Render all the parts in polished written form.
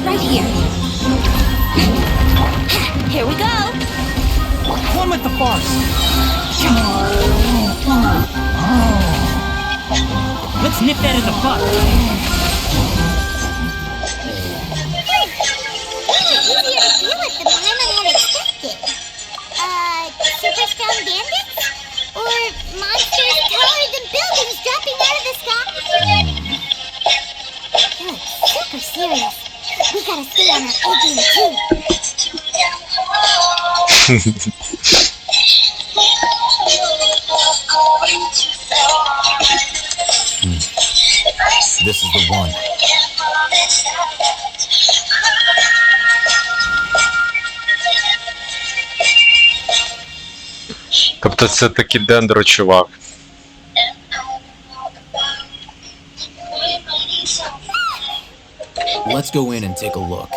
Right here. Here we go. One with the farce. Let's nip that in the bud. Easier to deal with than Paimon had expected. Super strong bandits? Or monsters taller than buildings dropping out of the sky? They look super serious. We gotta stay on our A game too. This is the one. Тобто це такий дендро чувак. Let's go in and take a look.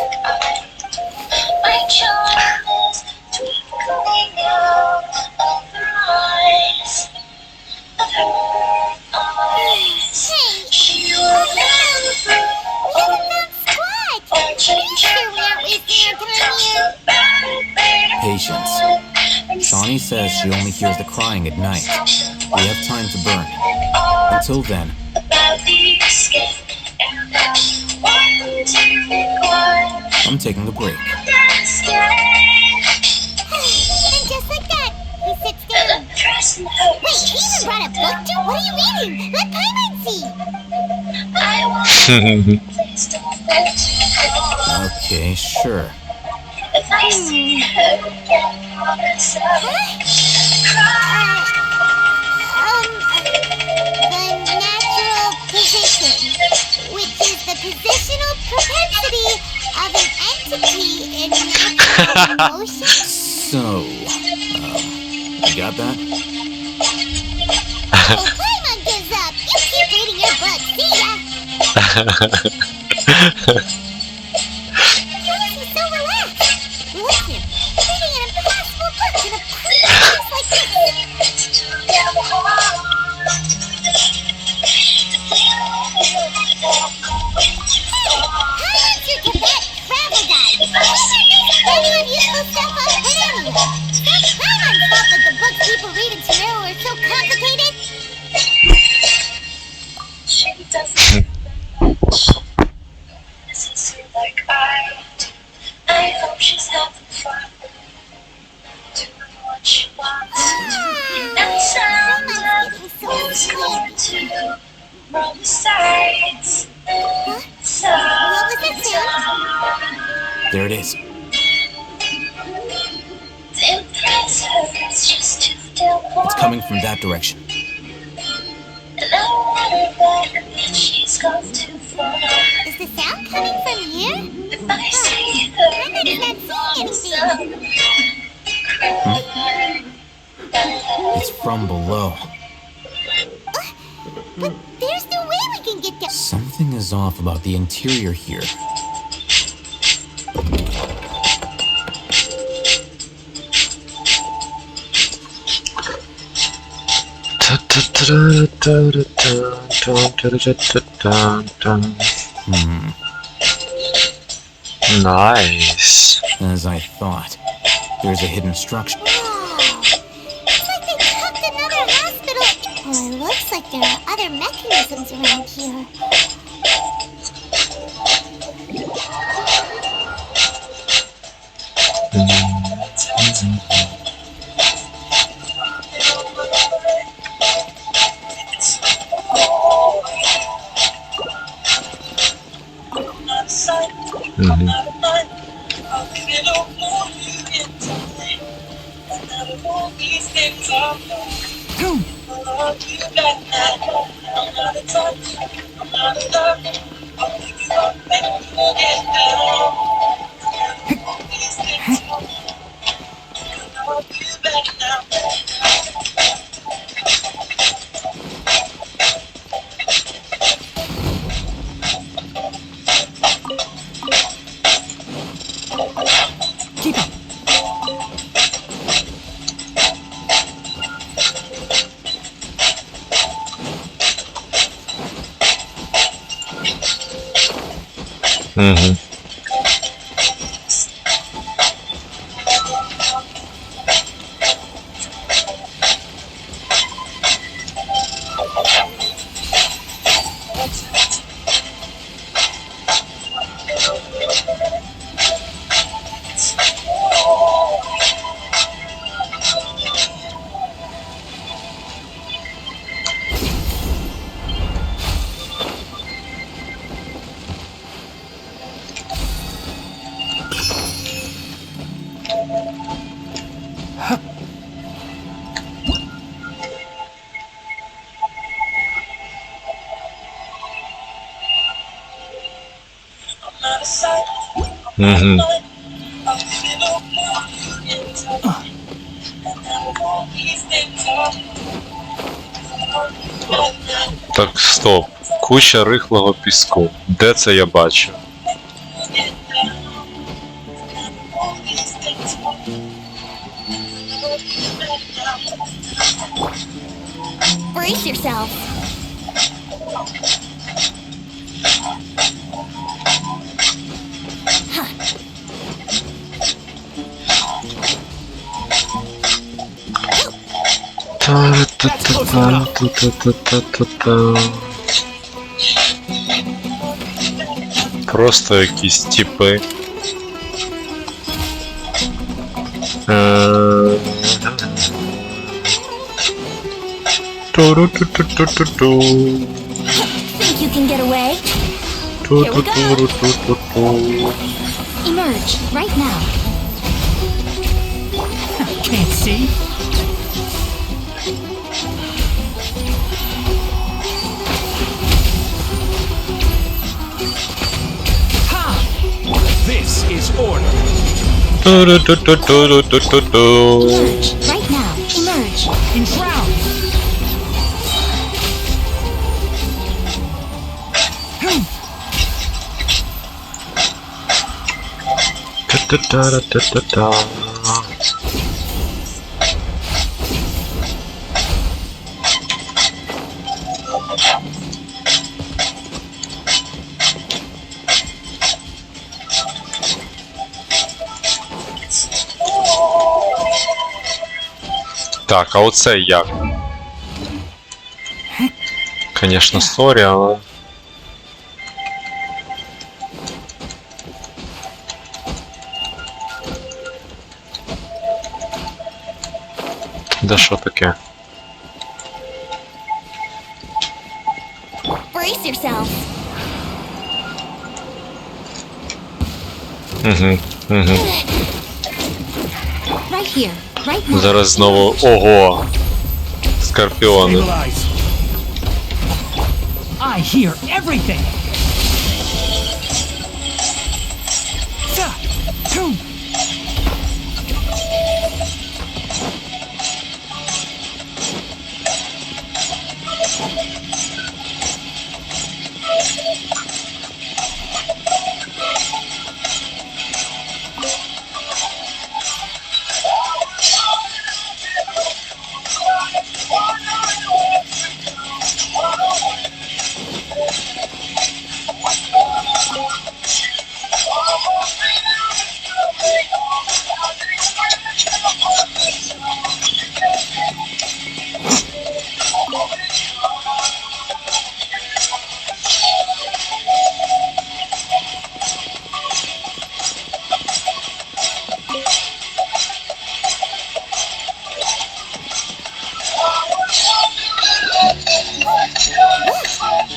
Patience. Shawnee says she only hears the crying at night. We have time to burn. Until then. I'm taking a break. And just like that, he sits down. Wait, he even brought a book too? What are you reading? Let Paimon see. Okay, sure. The natural position, which is the positional propensity of an entity in natural motion. So, you got that? Oh, Paimon gives up. You keep reading your book. See ya. He's so relaxed. Look at him, reading an impossible book in a pretty place like this. Hey, how about you to that travel guide? Any unuseful stuff I'll put anywhere. It's not Paimon's fault that the books people read in Tarot are so complicated. She doesn't like I do. I hope she's having fun. Doing what she wants. And sometimes it's going to roll the sides. So What was that sound? There it is. to impress her, it's just to feel warm. It's coming from that direction. And I want her back, and she's gone too far. Is the sound coming from here? If I see her, Paimon's not seeing anything. It's from below. But there's no way we can get down. Something is off about the interior here. Nice. As I thought. There's a hidden structure. Wow. It's like they tucked another hospital. Well, it looks like there are other mechanisms around here. Keep up. Угу. Угу. Так, стоп. Куча рихлого піску. Де це я бачу? Brace yourself. Просто якісь типи. Think you can get away? Emerge right now. Can't see. Ha! This is order. Emerge right now. Emerge. In shroud. Так, а оце як? Конечно, сторі, але... Да що таке? Brace yourself. Угу, угу. Right here. Right now. Зараз знову... Ого! Скорпіони. Stabilize. I hear everything. Two.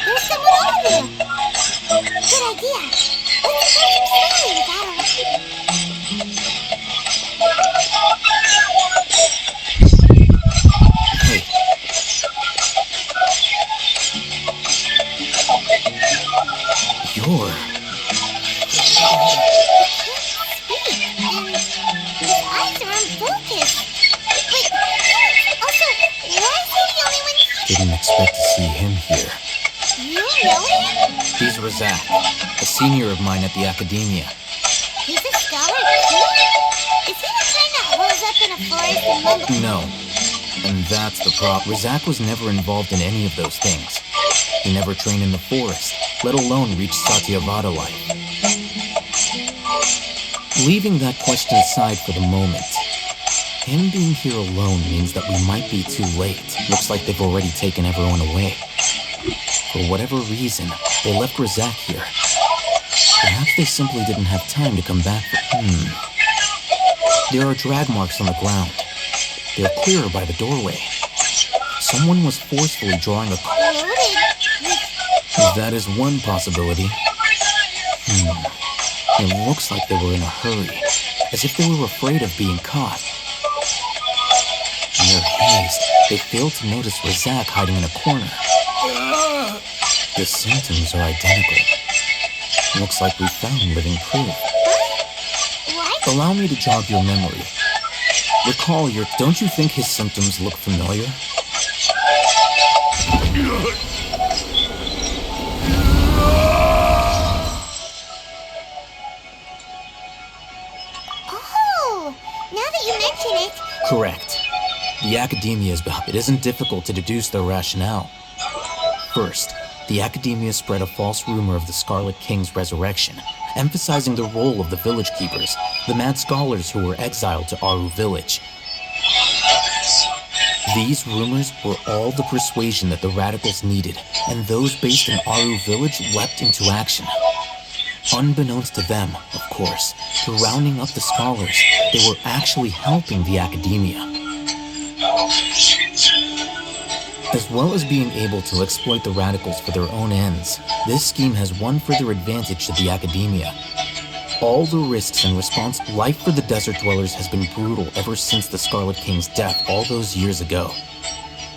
There's someone over there. Good idea. Let's approach him slowly without Hey. You're... His eyes are unfocused. Wait, also, why is he the only one here? Didn't expect to see him here. You know him? He's Razak, a senior of mine at the academia. He's a scholar too? Is he the kind that holds up in a forest and mumbles? No. And that's the problem. Razak was never involved in any of those things. He never trained in the forest, let alone reach Satyavada life. Leaving that question aside for the moment, him being here alone means that we might be too late. Looks like they've already taken everyone away. For whatever reason, they left Razak here. Perhaps they simply didn't have time to come back for... There are drag marks on the ground. They're clearer by the doorway. Someone was forcefully drawing a... That is one possibility. It looks like they were in a hurry, as if they were afraid of being caught. In their haste, they failed to notice Razak hiding in a corner. The symptoms are identical. Looks like we found living proof. What? Allow me to jog your memory. Recall your... Don't you think his symptoms look familiar? Oh, now that you mention it. Correct. The Academia is behind. It isn't difficult to deduce their rationale. First, the Academia spread a false rumor of the Scarlet King's resurrection, emphasizing the role of the village keepers, the mad scholars who were exiled to Aru village. These rumors were all the persuasion that the radicals needed, and those based in Aru village leapt into action. Unbeknownst to them, of course, through rounding up the scholars, they were actually helping the Academia. As well as being able to exploit the radicals for their own ends, this scheme has one further advantage to the Academia. All the risks and response, life for the desert dwellers has been brutal ever since the Scarlet King's death all those years ago.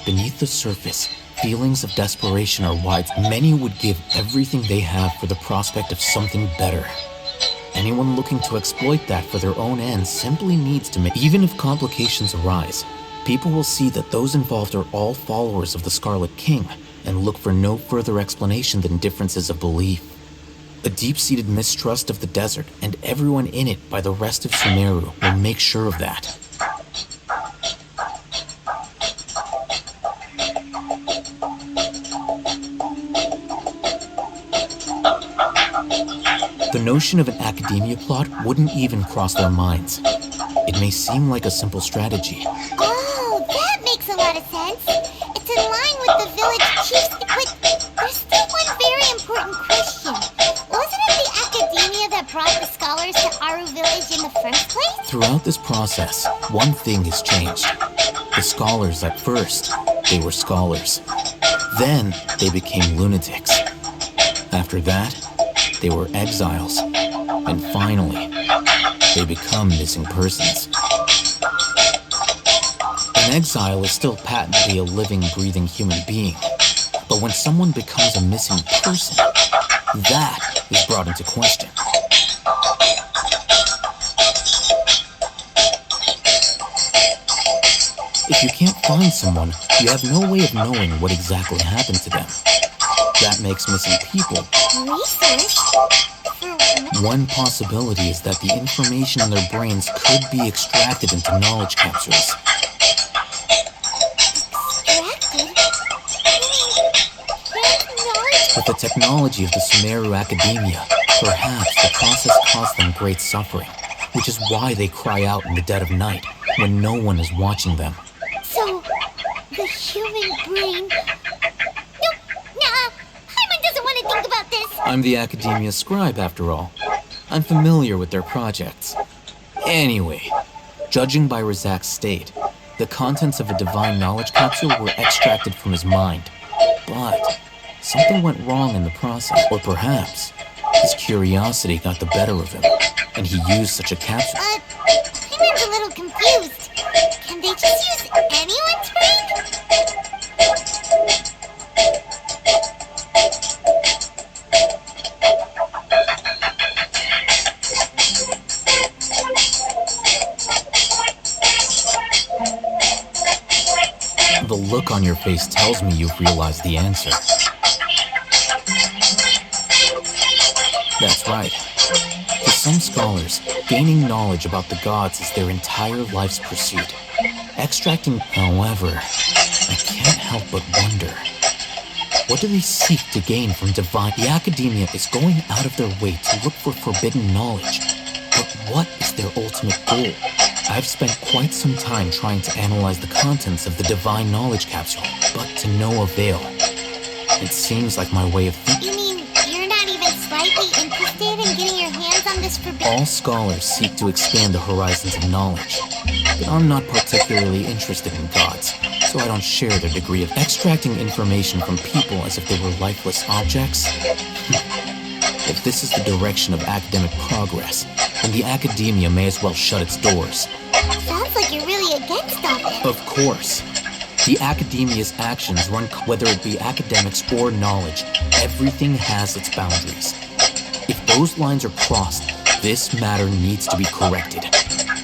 Beneath the surface, feelings of desperation are wide. Many would give everything they have for the prospect of something better. Anyone looking to exploit that for their own ends simply needs to make... Even if complications arise, people will see that those involved are all followers of the Scarlet King and look for no further explanation than differences of belief. A deep-seated mistrust of the desert and everyone in it by the rest of Sumeru will make sure of that. The notion of an Academia plot wouldn't even cross their minds. It may seem like a simple strategy. Oh, that makes a lot of sense. It's in line with the village chief's... But there's still one very important question. Wasn't it the Academia that brought the scholars to Aru village in the first place? Throughout this process, one thing has changed. The scholars, at first, they were scholars. Then, they became lunatics. After that, they were exiles. And finally, they become missing persons. An exile is still patently a living, breathing human being. But when someone becomes a missing person, that is brought into question. If you can't find someone, you have no way of knowing what exactly happened to them. That makes missing people. Resource? One possibility is that the information in their brains could be extracted into knowledge capsules. Extracted? Knowledge? With the technology of the Sumeru Academia, perhaps the process caused them great suffering, which is why they cry out in the dead of night, when no one is watching them. So, the human brain... No, nah, Paimon doesn't want to think about this. I'm the Academia scribe, after all. I'm familiar with their projects. Anyway, judging by Razak's state, the contents of a divine knowledge capsule were extracted from his mind. But something went wrong in the process. Or perhaps his curiosity got the better of him, and he used such a capsule. Paimon's a little confused. Can they just use anyone's brain? The look on your face tells me you've realized the answer. That's right. To some scholars, gaining knowledge about the gods is their entire life's pursuit. Extracting, however, I can't help but wonder. What do they seek to gain from divine? The Academia is going out of their way to look for forbidden knowledge. But What is their ultimate goal? I've spent quite some time trying to analyze the contents of the divine knowledge capsule, but to no avail. It seems like my way of thinking. You mean you're not even slightly interested in getting your hands on this forbidden... All scholars seek to expand the horizons of knowledge, but I'm not particularly interested in gods, so I don't share their degree of extracting information from people as if they were lifeless objects. If this is the direction of academic progress, then the academia may as well shut its doors. Sounds like you're really against all this. Of course. The academia's actions run, whether it be academics or knowledge, everything has its boundaries. If those lines are crossed, this matter needs to be corrected.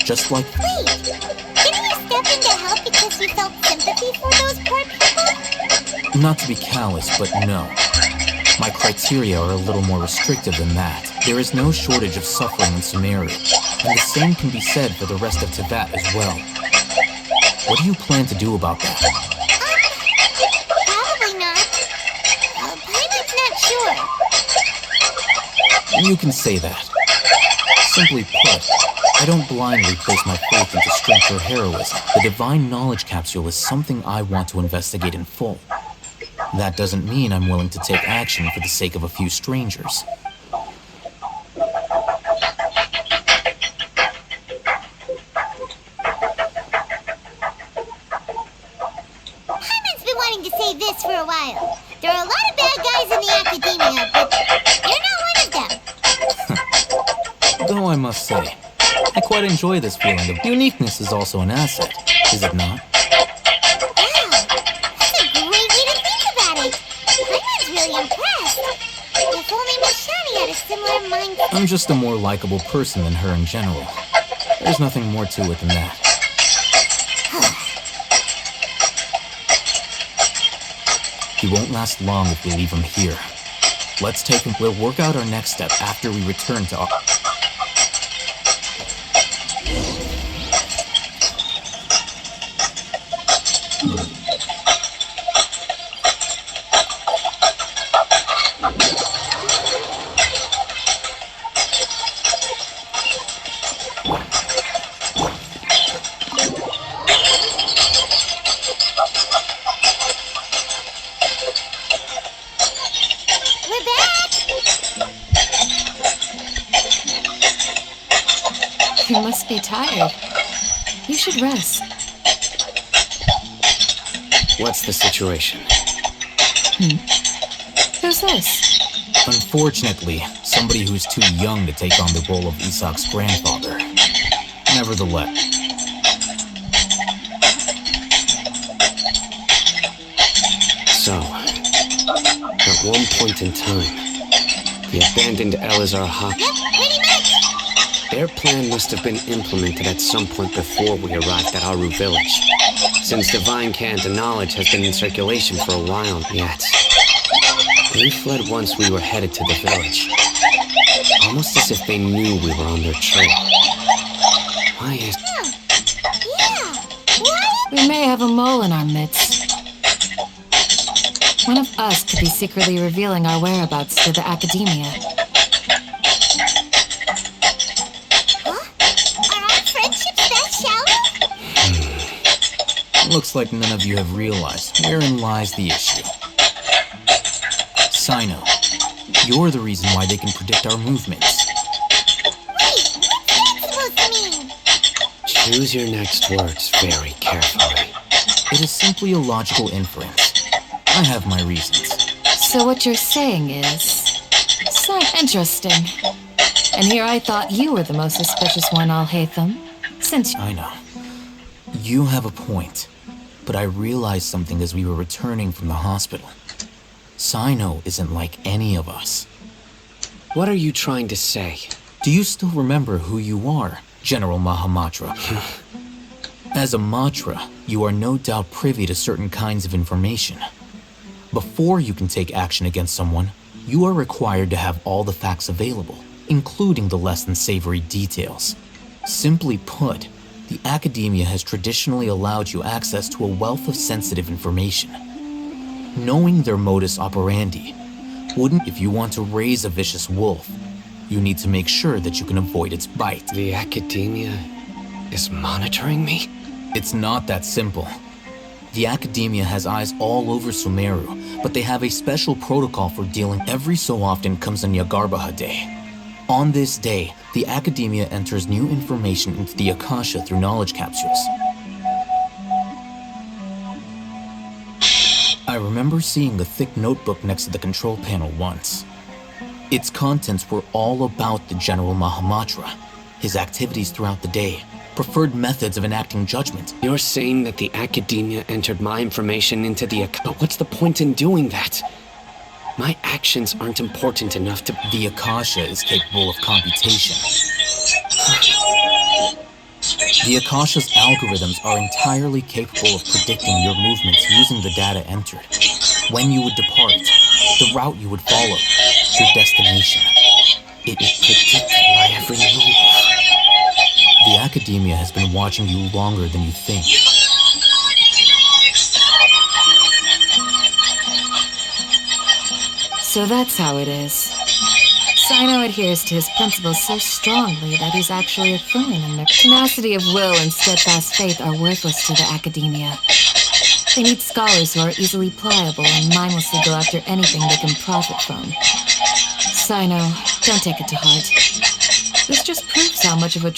Just like... Wait! Didn't you step in to help because you felt sympathy for those poor people? Not to be callous, but no. My criteria are a little more restrictive than that. There is no shortage of suffering in Sumeru, and the same can be said for the rest of Tibet as well. What do you plan to do about that? Probably not. Paimon's not sure. You can say that. Simply put, I don't blindly place my faith into strength or heroism. The divine knowledge capsule is something I want to investigate in full. That doesn't mean I'm willing to take action for the sake of a few strangers. Paimon's been wanting to say this for a while. There are a lot of bad guys in the academia, but you're not one of them. Though I must say, I quite enjoy this feeling of uniqueness is also an asset, is it not? Wow, that's a great way to think about it. Paimon's really impressed. If only Miss Shani had a similar mindset. I'm just a more likable person than her in general. There's nothing more to it than that. He won't last long if we leave him here. Let's take him. We'll work out our next step after we return to our... We're back! You must be tired. You should rest. What's the situation? Who's this? Unfortunately, somebody who's too young to take on the role of Isak's grandfather. Nevertheless, So, at one point in time, the abandoned Elazar Hawk, Yep, pretty much. their plan must have been implemented at some point before we arrived at Aru village. Since divine cant and knowledge has been in circulation for a while yet. They fled once we were headed to the village. Almost as if they knew we were on their trail. Why is... Yeah, what? We may have a mole in our midst. One of us could be secretly revealing our whereabouts to the academia. Huh? Are our friendships that shallow? looks like none of you have realized wherein lies the issue. Sino, you're the reason why they can predict our movements. Wait, what's that supposed to mean? Choose your next words very carefully. It is simply a logical inference. I have my reasons. So what you're saying is... so interesting. And here I thought you were the most suspicious one, Al-Haytham. Since... I know. You have a point. But I realized something as we were returning from the hospital. Sino isn't like any of us. What are you trying to say? Do you still remember who you are, General Mahamatra? As a Matra, you are no doubt privy to certain kinds of information. Before you can take action against someone, you are required to have all the facts available, including the less than savory details. Simply put, the academia has traditionally allowed you access to a wealth of sensitive information. Knowing their modus operandi wouldn't, if you want to raise a vicious wolf, You need to make sure that you can avoid its bite. The academia is monitoring me? It's not that simple. The academia has eyes all over Sumeru, but they have a special protocol for dealing. Every so often comes a Nyagarbaha Day. On this day, the academia enters new information into the Akasha through knowledge capsules. I remember seeing the thick notebook next to the control panel once. Its contents were all about the General Mahamatra, his activities throughout the day, preferred methods of enacting judgment. You're saying that the academia entered my information into the But what's the point in doing that? My actions aren't important enough to... The Akasha is capable of computation. The Akasha's algorithms are entirely capable of predicting your movements using the data entered. When you would depart, the route you would follow, your destination. It predicted my every move. The academia has been watching you longer than you think. So that's how it is. Sino adheres to his principles so strongly that he's actually a thorn in their... Tenacity of will and steadfast faith are worthless to the academia. They need scholars who are easily pliable and mindlessly go after anything they can profit from. Sino, don't take it to heart. This just proves how much of a...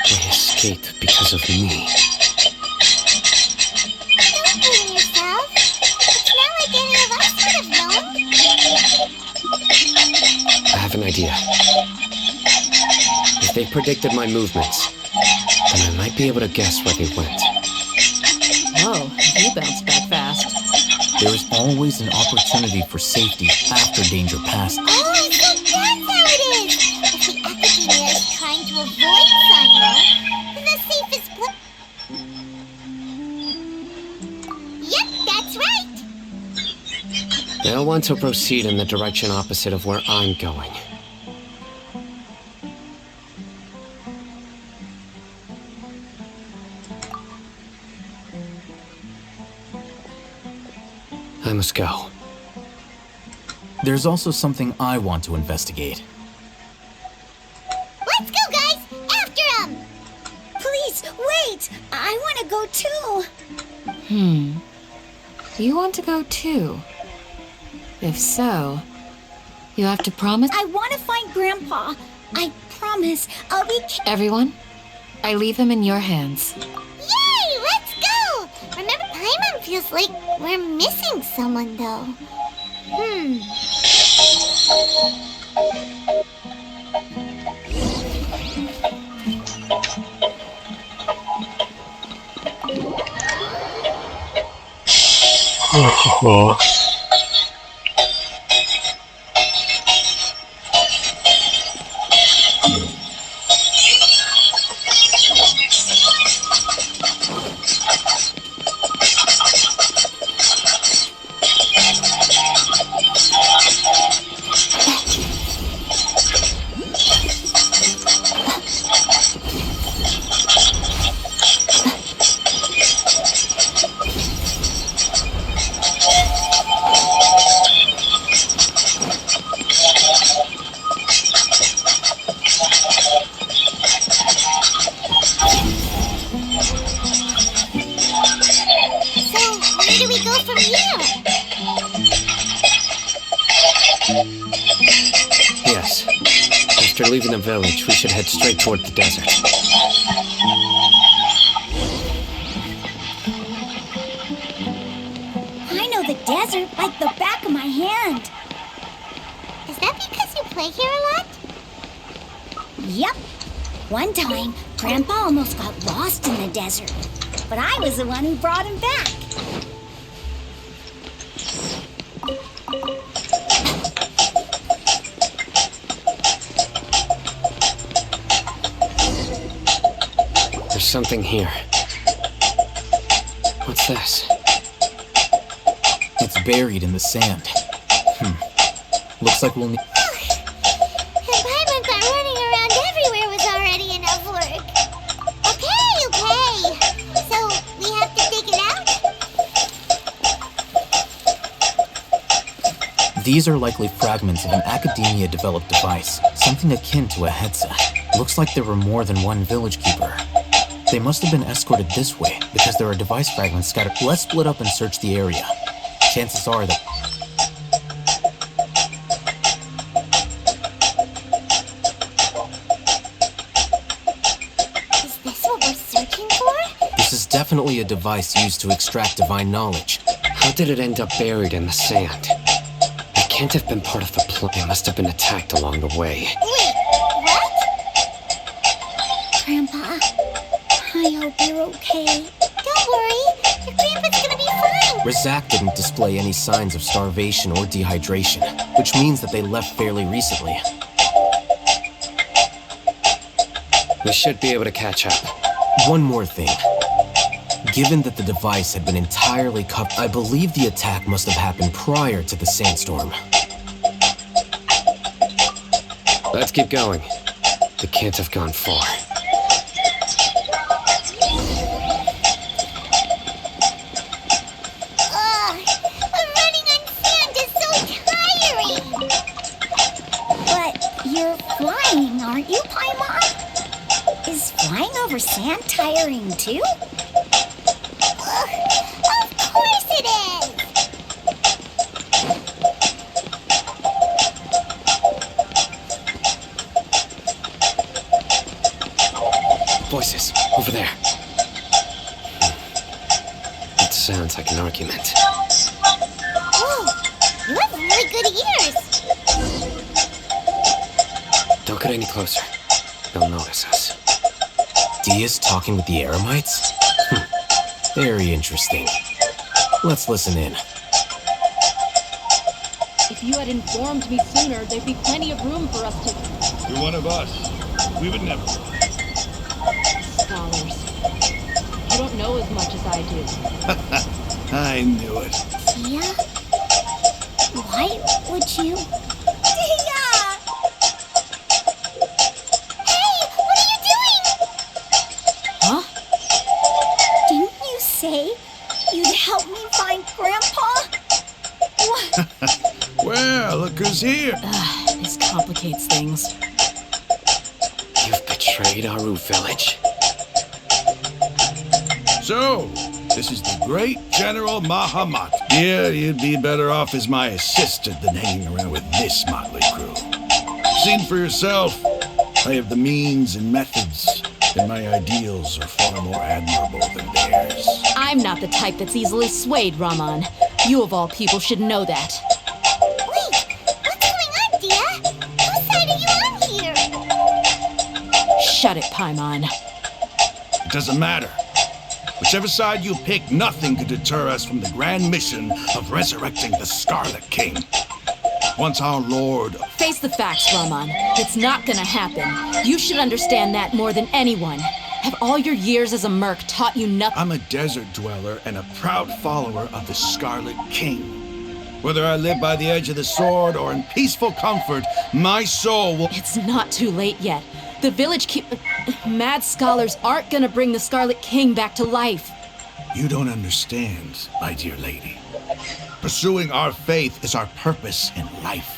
They escaped because of me. Don't blame yourself. It's not like any of us could have known. I have an idea. If they predicted my movements, then I might be able to guess where they went. Whoa, you bounced back fast. There is always an opportunity for safety after danger passes. Oh, so that's how it is! If the academia is trying to avoid Sino, then the safest place... Yep, that's right! They'll want to proceed in the direction opposite of where I'm going. I must go. There's also something I want to investigate. Let's go, guys! After him! Please, wait! I want to go too! You want to go too? If so, you have to promise... I want to find Grandpa. I promise I'll be... Everyone, I leave him in your hands. Yay! Let's go! Remember, Paimon feels like we're missing someone, though. After leaving the village, we should head straight toward the desert. I know the desert like the back of my hand. Is that because you play here a lot? Yep. One time, Grandpa almost got lost in the desert, but I was the one who brought him back. There's something here. What's this? It's buried in the sand. Looks like we'll need... And Paimon thought running around everywhere was already enough work. Okay. So, we have to dig it out? These are likely fragments of an academia-developed device, something akin to a headset. Looks like there were more than one village keeper. They must have been escorted this way because there are device fragments scattered. Let's split up and search the area. Chances are that... Is this what we're searching for? This is definitely a device used to extract divine knowledge. How did it end up buried in the sand? It can't have been part of the plan. It must have been attacked along the way. Wait, what? Grandpa, I hope you're okay. Don't worry, your grandpa's gonna be fine. Razak didn't display any signs of starvation or dehydration, which means that they left fairly recently. We should be able to catch up. One more thing. Given that the device had been entirely covered, I believe the attack must have happened prior to the sandstorm. Let's keep going. It can't have gone far. Running on sand is so tiring. But you're flying, aren't you, Paimon? Is flying over sand tiring too? Of course it is. Voices, over there. It sounds like an argument. Whoa, you have really good ears. Don't get any closer. They'll notice us. Dia's talking with the Eremites? Very interesting. Let's listen in. If you had informed me sooner, there'd be plenty of room for us to... You're one of us. We would never. Scholars. You don't know as much as I do. I knew it. Tia? Why would you? Tia! Hey, what are you doing? Huh? Didn't you say you'd help me find Grandpa? What? Well, look who's here. This complicates things. You've betrayed Aru Village. So, this is the great General Mahamat. Yeah, you'd be better off as my assistant than hanging around with this motley crew. Seen for yourself, I have the means and methods, and my ideals are far more admirable than theirs. I'm not the type that's easily swayed, Raman. You of all people should know that. Wait, what's going on, Dia? Whose side are you on here? Shut it, Paimon. It doesn't matter. Whichever side you pick, nothing could deter us from the grand mission of resurrecting the Scarlet King. Once our lord... Face the facts, Raman. It's not gonna happen. You should understand that more than anyone. Have all your years as a merc taught you nothing? I'm a desert dweller and a proud follower of the Scarlet King. Whether I live by the edge of the sword or in peaceful comfort, my soul will... It's not too late yet. The village mad scholars aren't gonna bring the Scarlet King back to life. You don't understand, my dear lady. Pursuing our faith is our purpose in life.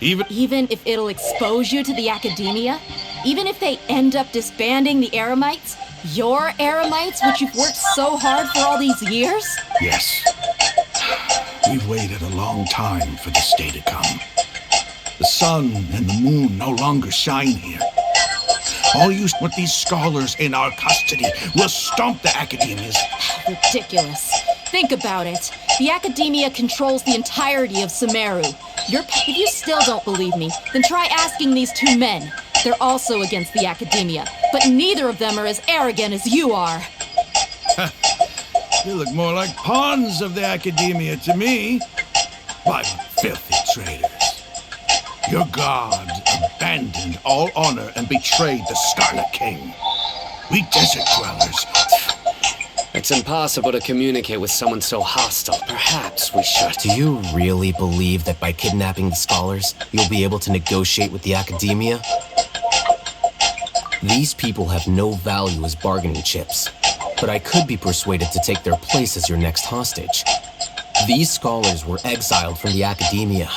Even if it'll expose you to the academia? Even if they end up disbanding the Eremites? Your Eremites, which you've worked so hard for all these years? Yes. We've waited a long time for this day to come. The sun and the moon no longer shine here. All you with these scholars in our custody will stomp the academias. Ridiculous. Think about it. The academia controls the entirety of Sumeru. If you still don't believe me, then try asking these two men. They're also against the academia, but neither of them are as arrogant as you are. You look more like pawns of the academia to me. Why, filthy traitors. Your god abandoned all honor and betrayed the Scarlet King. We desert dwellers. It's impossible to communicate with someone so hostile. Perhaps we should. Do you really believe that by kidnapping the scholars, you'll be able to negotiate with the academia? These people have no value as bargaining chips, but I could be persuaded to take their place as your next hostage. These scholars were exiled from the academia.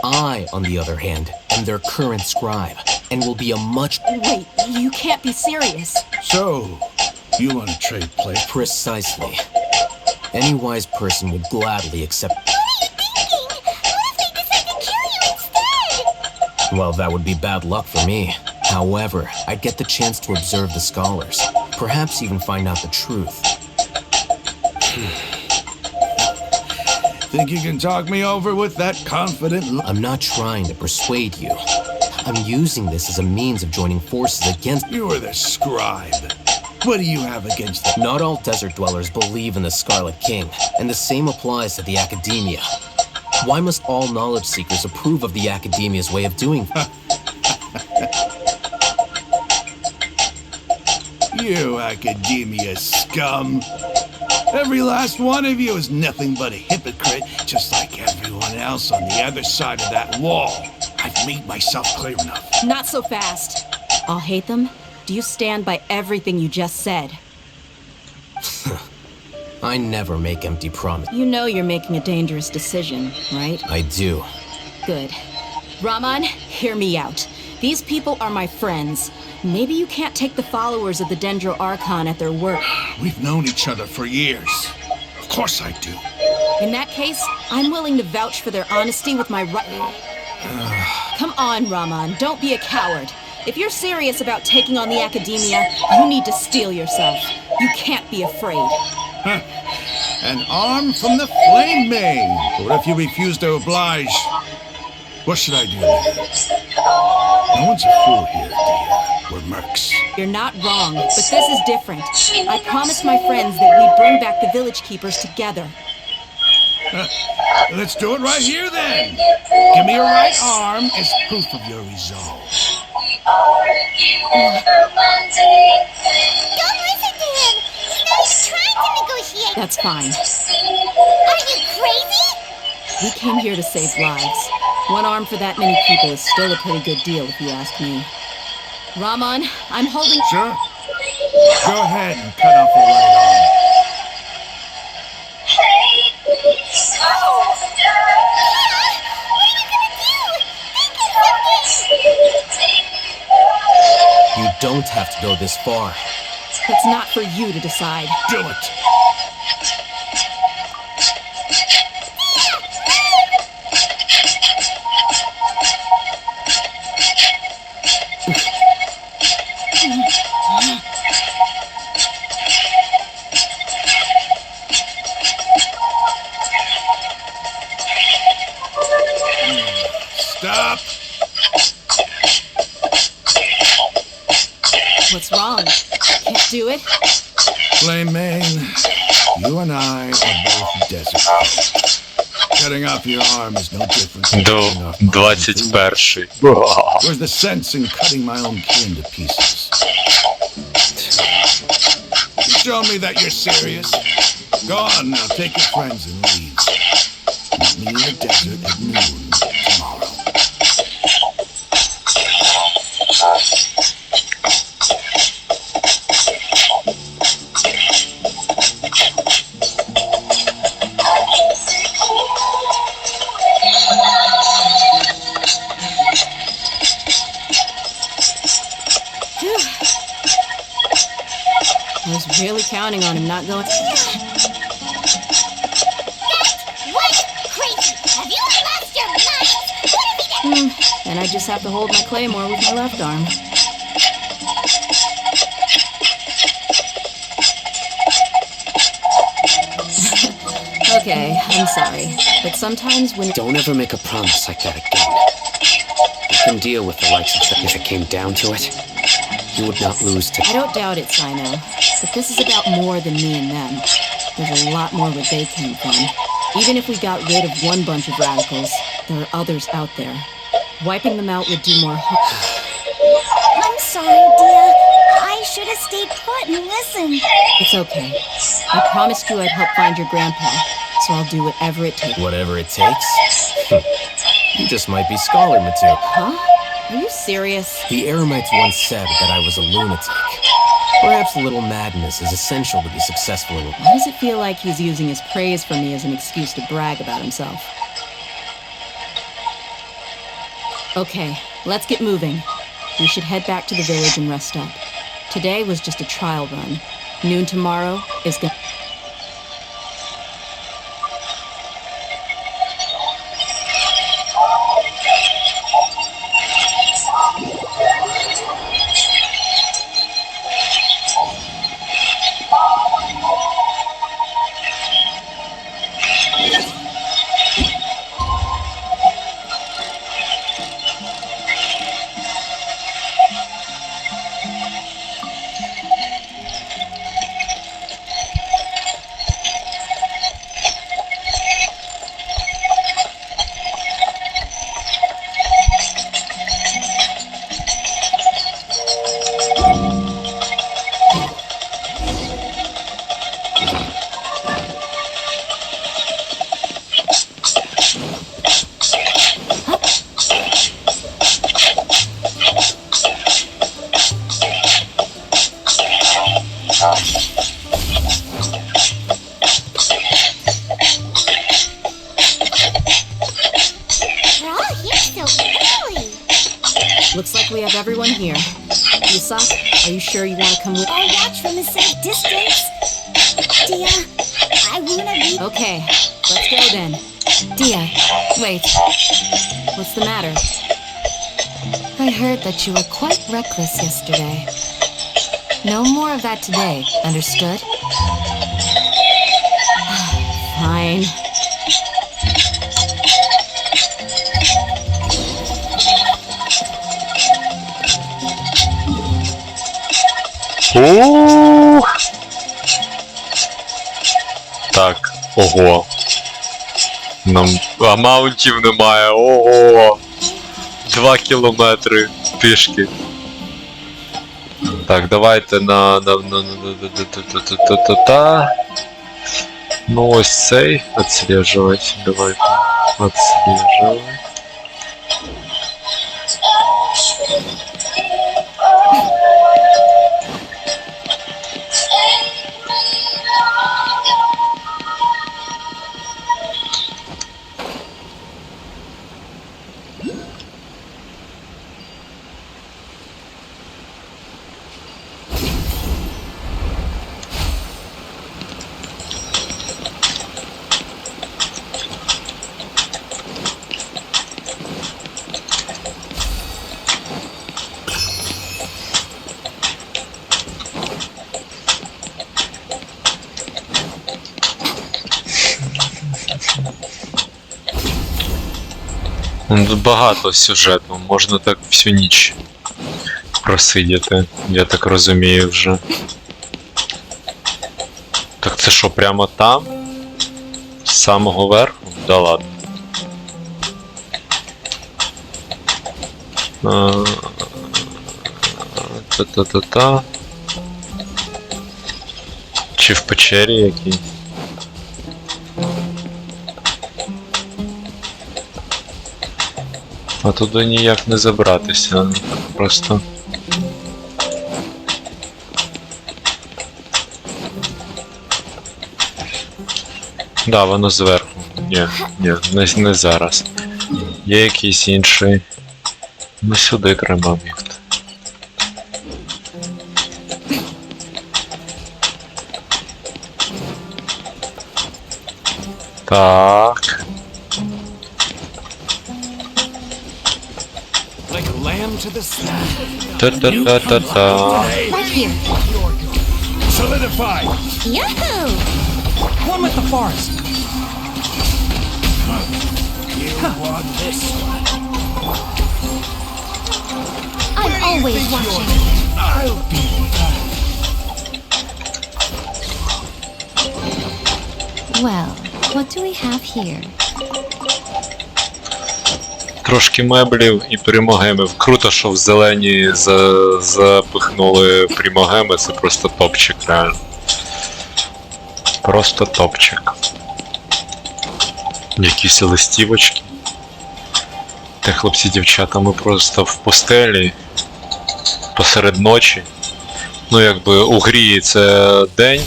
I, on the other hand, am their current scribe, and will be a much... Wait, you can't be serious. So, you want to trade places? Precisely. Any wise person would gladly accept... What are you thinking? What if they decide to kill you instead? Well, that would be bad luck for me. However, I'd get the chance to observe the scholars. Perhaps even find out the truth. Think you can talk me over with that confident look? I'm not trying to persuade you. I'm using this as a means of joining forces against... You are the scribe. What do you have against them? Not all desert dwellers believe in the Scarlet King, and the same applies to the academia. Why must all knowledge seekers approve of the academia's way of doing things? You academia scum. Every last one of you is nothing but a hypocrite, just like everyone else on the other side of that wall. I've made myself clear enough. Not so fast. I'll hate them. Do you stand by everything you just said? I never make empty promises. You know you're making a dangerous decision, right? I do. Good. Raman, hear me out. These people are my friends. Maybe you can't take the followers of the Dendro Archon at their word. We've known each other for years. Of course I do. In that case, I'm willing to vouch for their honesty with my right... Come on, Raman, don't be a coward. If you're serious about taking on the academia, you need to steel yourself. You can't be afraid. An arm from the flame mane. What if you refuse to oblige? What should I do now? No one's a fool here, dear. We're mercs. You're not wrong, but this is different. I promised my friends that we'd bring back the village keepers together. Let's do it right here, then. Give me your right arm as proof of your resolve. Don't listen to him! He's not even trying to negotiate! That's fine. Are you crazy? We came here to save lives. One arm for that many people is still a pretty good deal, if you ask me. Raman, I'm holding... Sure. Go ahead and cut off your right arm. You don't have to go this far. It's not for you to decide. Do it! Stop! What's wrong? Can't do it? Flame Mane, you and I are both desert folk. Cutting off your arm is no different from До cutting off my own finger. 21-й. Where's the sense in cutting my own kin to pieces? You show me that you're serious. Go on now, take your friends and leave. Meet me in the desert at noon tomorrow. I was really counting on him not going... That was crazy! Have you lost your mind? What if he did? And I just have to hold my claymore with my left arm. Okay, I'm sorry. But sometimes when... Don't ever make a promise like that again. You can deal with the likes of that if it came down to it. You would not lose to... I don't doubt it, Sino. But this is about more than me and them. There's a lot more where they came from. Even if we got rid of one bunch of radicals, there are others out there. Wiping them out would do more harm. I'm sorry, dear. I should have stayed put and listened. It's okay. I promised you I'd help find your grandpa, so I'll do whatever it takes. Whatever it takes? You just might be Scholar Matuk. Huh? Are you serious? The Eremites once said that I was a lunatic. Perhaps a little madness is essential to be successful in... Why does it feel like he's using his praise for me as an excuse to brag about himself? Okay, let's get moving. We should head back to the village and rest up. Today was just a trial run. Noon tomorrow is gonna... Looks like we have everyone here. Yusak, are you sure you want to come with? I'll watch from a safe distance. Dia, I wanna be... Okay, let's go then. Dia, wait. What's the matter? I heard that you were quite reckless yesterday. No more of that today, understood? Fine. О! Так, ого. Нам маунтів немає. Ого. 2 кілометри пішки. Так, давайте на ну ось цей отслеживать. Давайте отслеживать. Тут багато сюжету, можна так всю ніч просидіти, я так розумію вже. Так це що, прямо там? З самого верху? Да ладно. Та-та-та-та. Чи в печері якій? А туди ніяк не забратися, просто... Да, воно зверху. Ні, не зараз. Є якийсь інший. Ну сюди треба бігти. Так. Та-та-та-та-та. Right here. Solidify. Yahoo! One with the forest. You want this one? I'm always watching. I'll be back. Well, what do we have here? Трошки меблів і примогеми. Круто, що в зелені запихнули примогеми, це просто топчик, реально. Просто топчик. Якісь листівочки. Та хлопці, дівчата, ми просто в пустелі посеред ночі. Ну, якби у грі це день,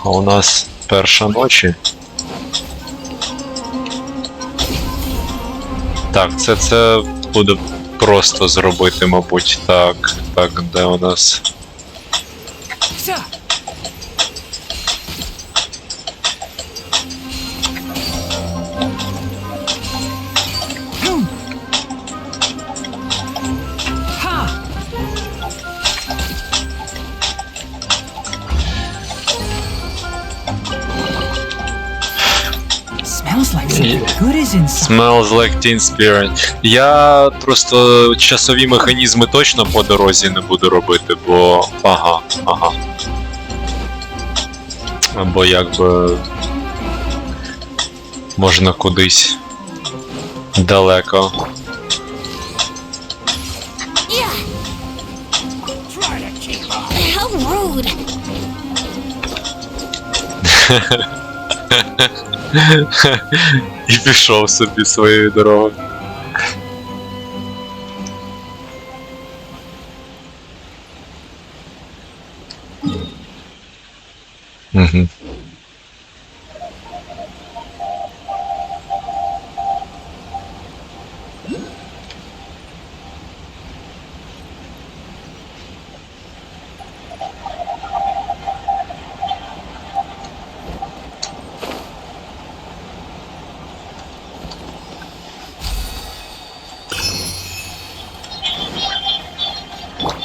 а у нас перша ночі. Так, це буде просто зробити, мабуть. Так, де у нас? Smells like teen spirit. Я просто часові механізми точно по дорозі не буду робити, бо... Ага. Або якби... Можна кудись далеко. How rude. І пішов собі своєю дорогою. Угу.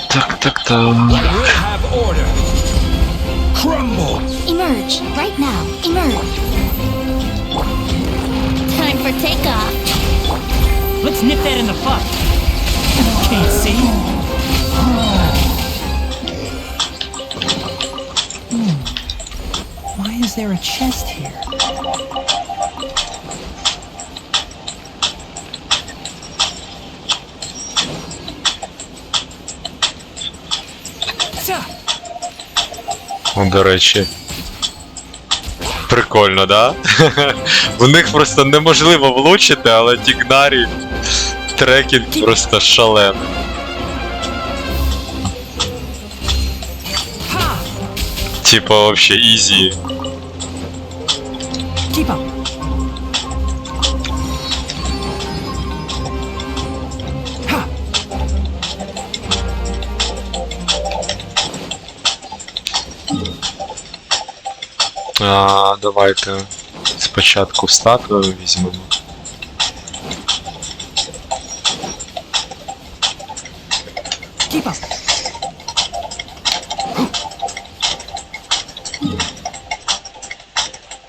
Так. We'll have order. Crumble. Emerge, right now. Emerge. Time for takeoff. Let's nip that in the bud. Can't see. Why is there a chest here? До речі. Прикольно, да? В них просто неможливо влучити, але Тігнарі трекінг просто шалений. Типа вообще ізі. Давайте спочатку статую візьмемо.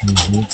Угу.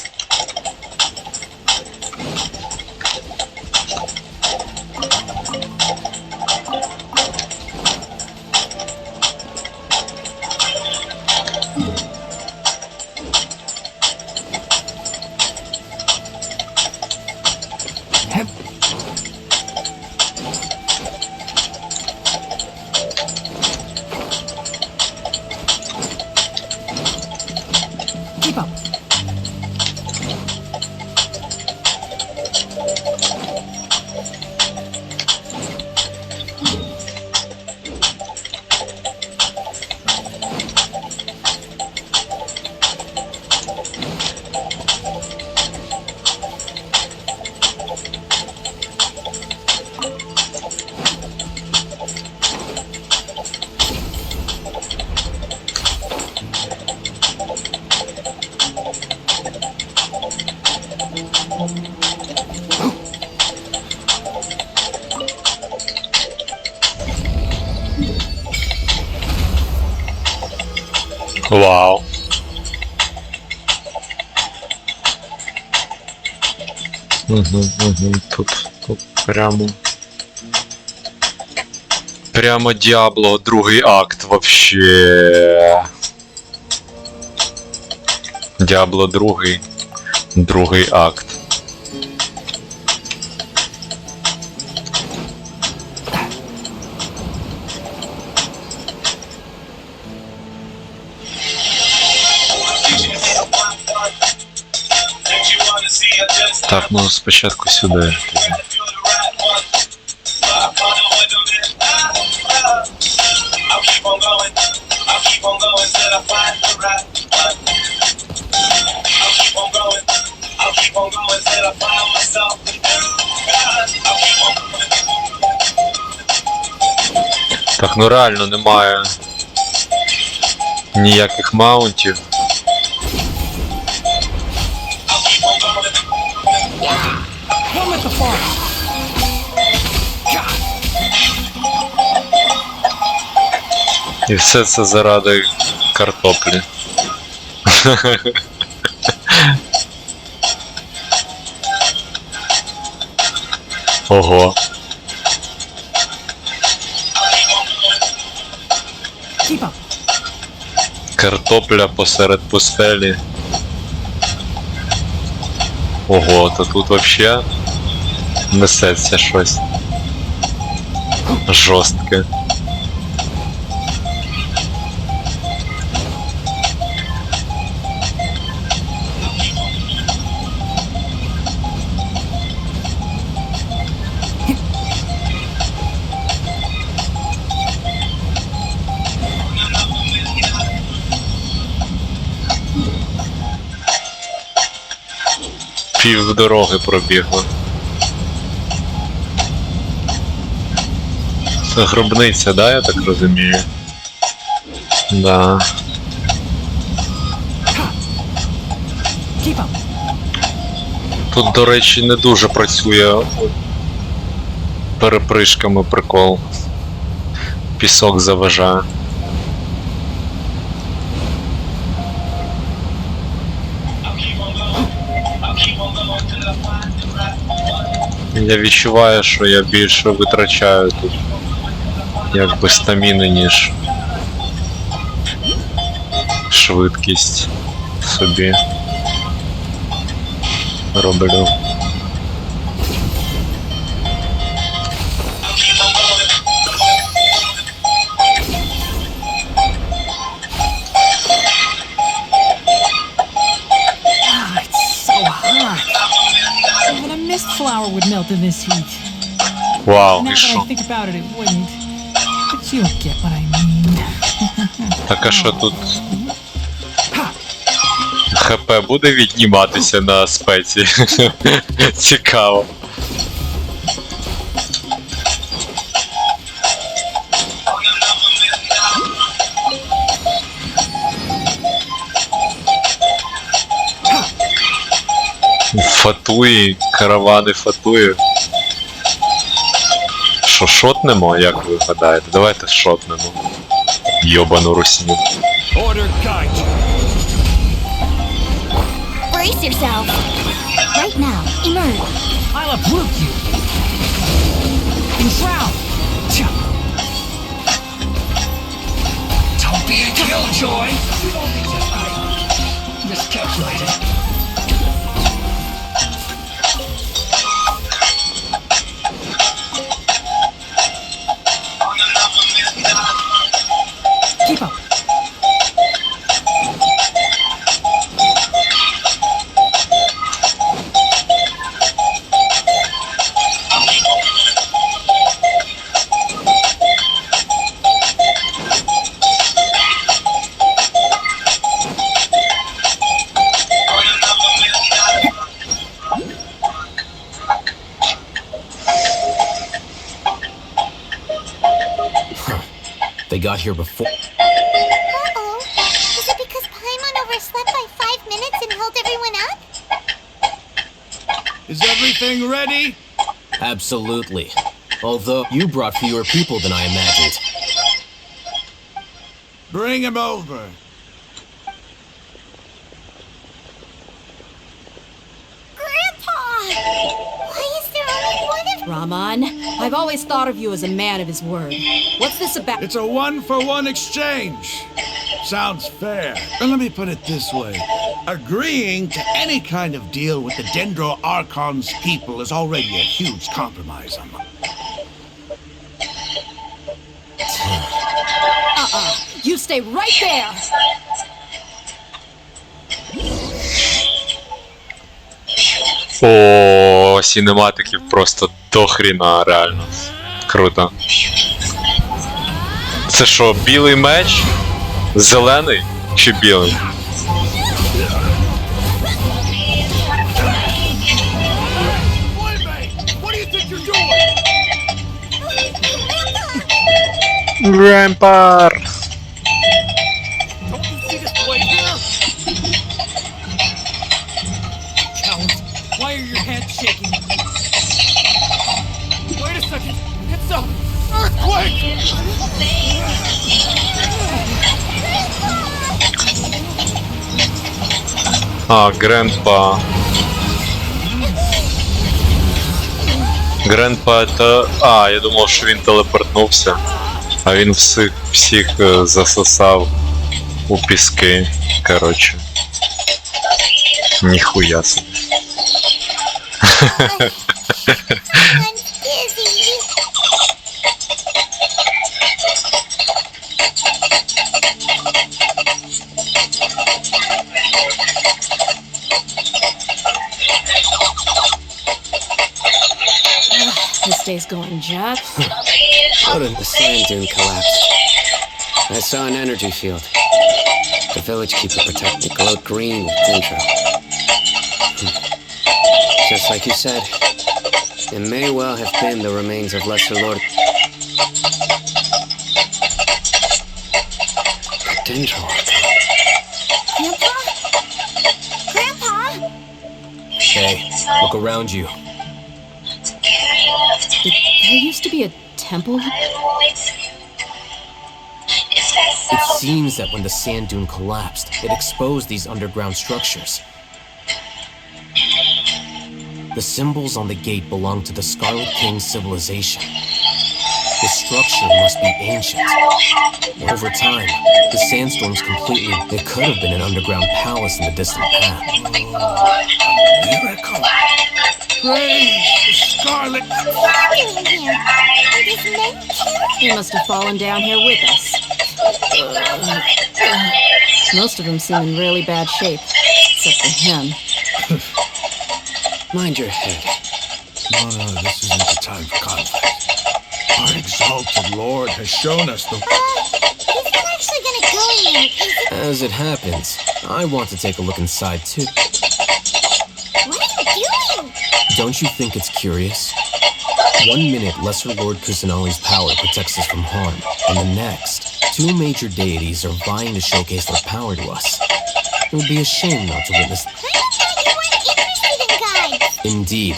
Вау. Тут прямо Діабло, другий акт вообще. Діабло другий акт. Так, ну спочатку сюди. Так, ну реально немає ніяких маунтів. One with the farm. І все це заради картоплі. Ого. Keep up. Картопля посеред пустелі. Ого, то тут вообще несеться щось жорстке. Пів дороги пробігло. Це гробниця, да, я так розумію? Да. Тут, до речі, не дуже працює перепришками прикол. Пісок заважає. Я відчуваю, що я більше витрачаю тут якби стаміни, ніж швидкість собі роблю. Flour would melt in this heat. Вау, Now і that I що? think about it, it wouldn't. But you'll get what I mean. Так, а що тут? ХП буде відніматися на спеці? Цікаво. Фатуї, каравани фатуї. Що, шотнемо, як ви гадаєте? Давайте шотнемо. Йобану русню. Brace yourself. Right now, emerge. I'll uproot you. Enshroud. Don't be a killjoy. Just calculated. Keep up. They got here before. Uh-oh. Is it because Paimon overslept by 5 minutes and held everyone up? Is everything ready? Absolutely. Although you brought fewer people than I imagined. Bring him over. Grandpa! Why is there only one of Raman, I've always thought of you as a man of his word. What's this about? It's a one-for-one exchange. Sounds fair. But let me put it this way. Agreeing to any kind of deal with the Dendro Archon's people is already a huge compromise on them. You stay right there! О, синематиків просто до хріна, реально. Круто. Це що, білий меч? Зелений чи білий? Grandpa! Don't you see this blade here? Count, why are your hands shaking? Wait a second, it's a earthquake! А, Grandpa. Grandpa это... А, я думав, що він телепортнувся. А він всіх засосав у піски. Короче. Ніхуя собі. I'm dizzy. This day's going just. The sand dune collapsed. I saw an energy field. The village keeper protected glowed green with dendro. Just like you said, it may well have been the remains of Lesser Lord. The dendro. Grandpa? Grandpa? Hey, look around you. There used to be a temple. It seems that when the sand dune collapsed, it exposed these underground structures. The symbols on the gate belong to the Scarlet King's civilization. The structure must be ancient. Over time, the sandstorms completely... It could have been an underground palace in the distant past. Miracle! Praise the Scarlet! What's happening here? Are these men too? They must have fallen down here with us. Most of them seem in really bad shape, except for him. Mind your head. No, this isn't the time for conflict. Our exalted Lord has shown us the... He's not actually gonna go in there, is it? As it happens, I want to take a look inside too. What are you doing? Don't you think it's curious? 1 minute, Lesser Lord Kusanali's power protects us from harm, and the next, 2 major deities are vying to showcase their power to us. It would be a shame not to witness... I thought you weren't interested in gods. Indeed.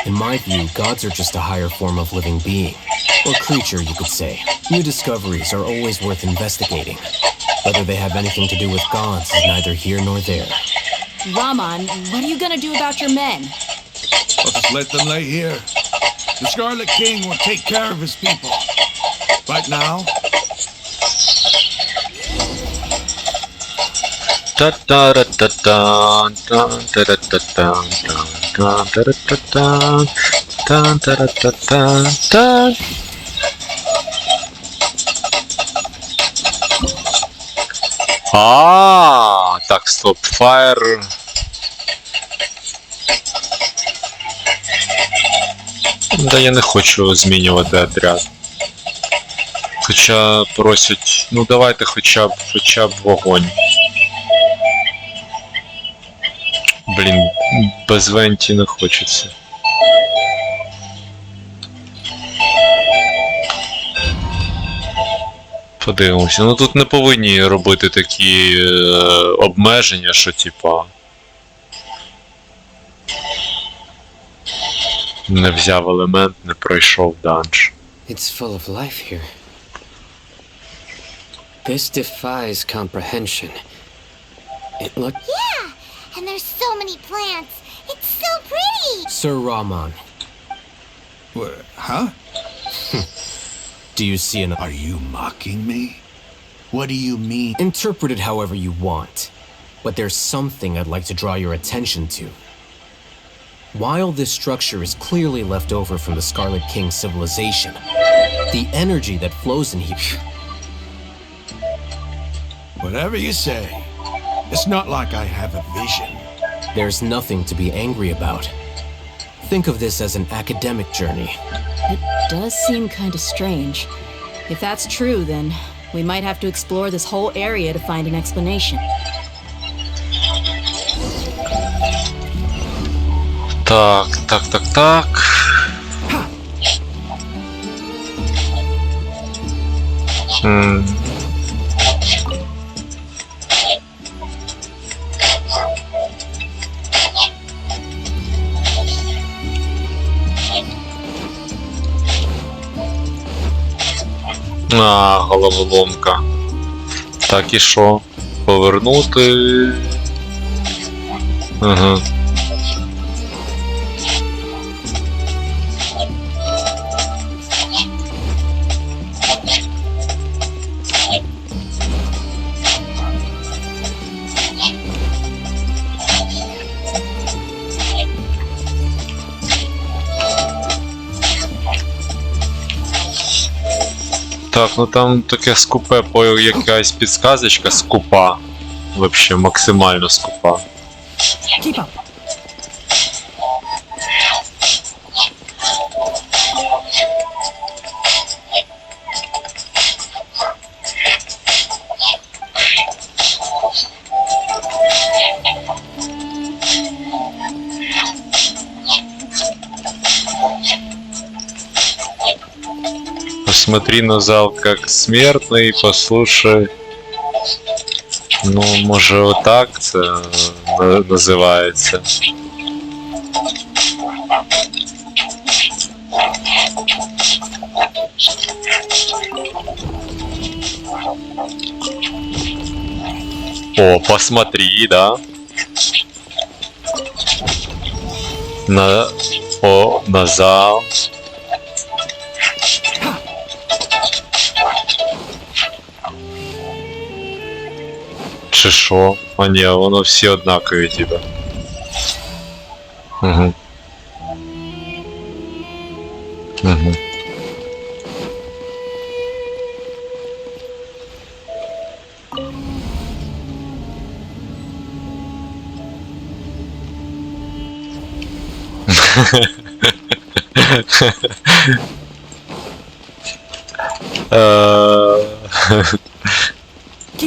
In my view, gods are just a higher form of living being. Or creature, you could say. New discoveries are always worth investigating. Whether they have anything to do with gods is neither here nor there. Raman, what are you gonna do about your men? I'll just let them lay here. The Scarlet King will take care of his people. Right now, А, так, стоп, фаєр. Да я не хочу змінювати отряд. Хоча просять, ну давайте хоча б вогонь. Блін, без венті не хочеться. Подивимося. Ну тут не повинні робити такі обмеження, що типа не взяв елемент, не пройшов данж. It's full of life here. This defies comprehension. It looked... Yeah, and there's so many plants. It's so pretty. Sir Raman, huh? do you see an... Are you mocking me? What do you mean? Interpret it however you want, but there's something I'd like to draw your attention to. While this structure is clearly left over from the Scarlet King's civilization, the energy that flows in here... Whatever you say. It's not like I have a vision. There's nothing to be angry about. Think of this as an academic journey. It does seem kind of strange. If that's true, then we might have to explore this whole area to find an explanation. Так. Головоломка. Так і що? Повернути. Ага. Так, ну там таке скупе, якась підсказочка скупа. Вообще максимально скупа. Keep up. Посмотри на зал как смертный, послушай. Ну, може отак це називається. О, посмотри, да? На зал. Чи шо? А ні, воно всі однакові, типа. Угу. Угу.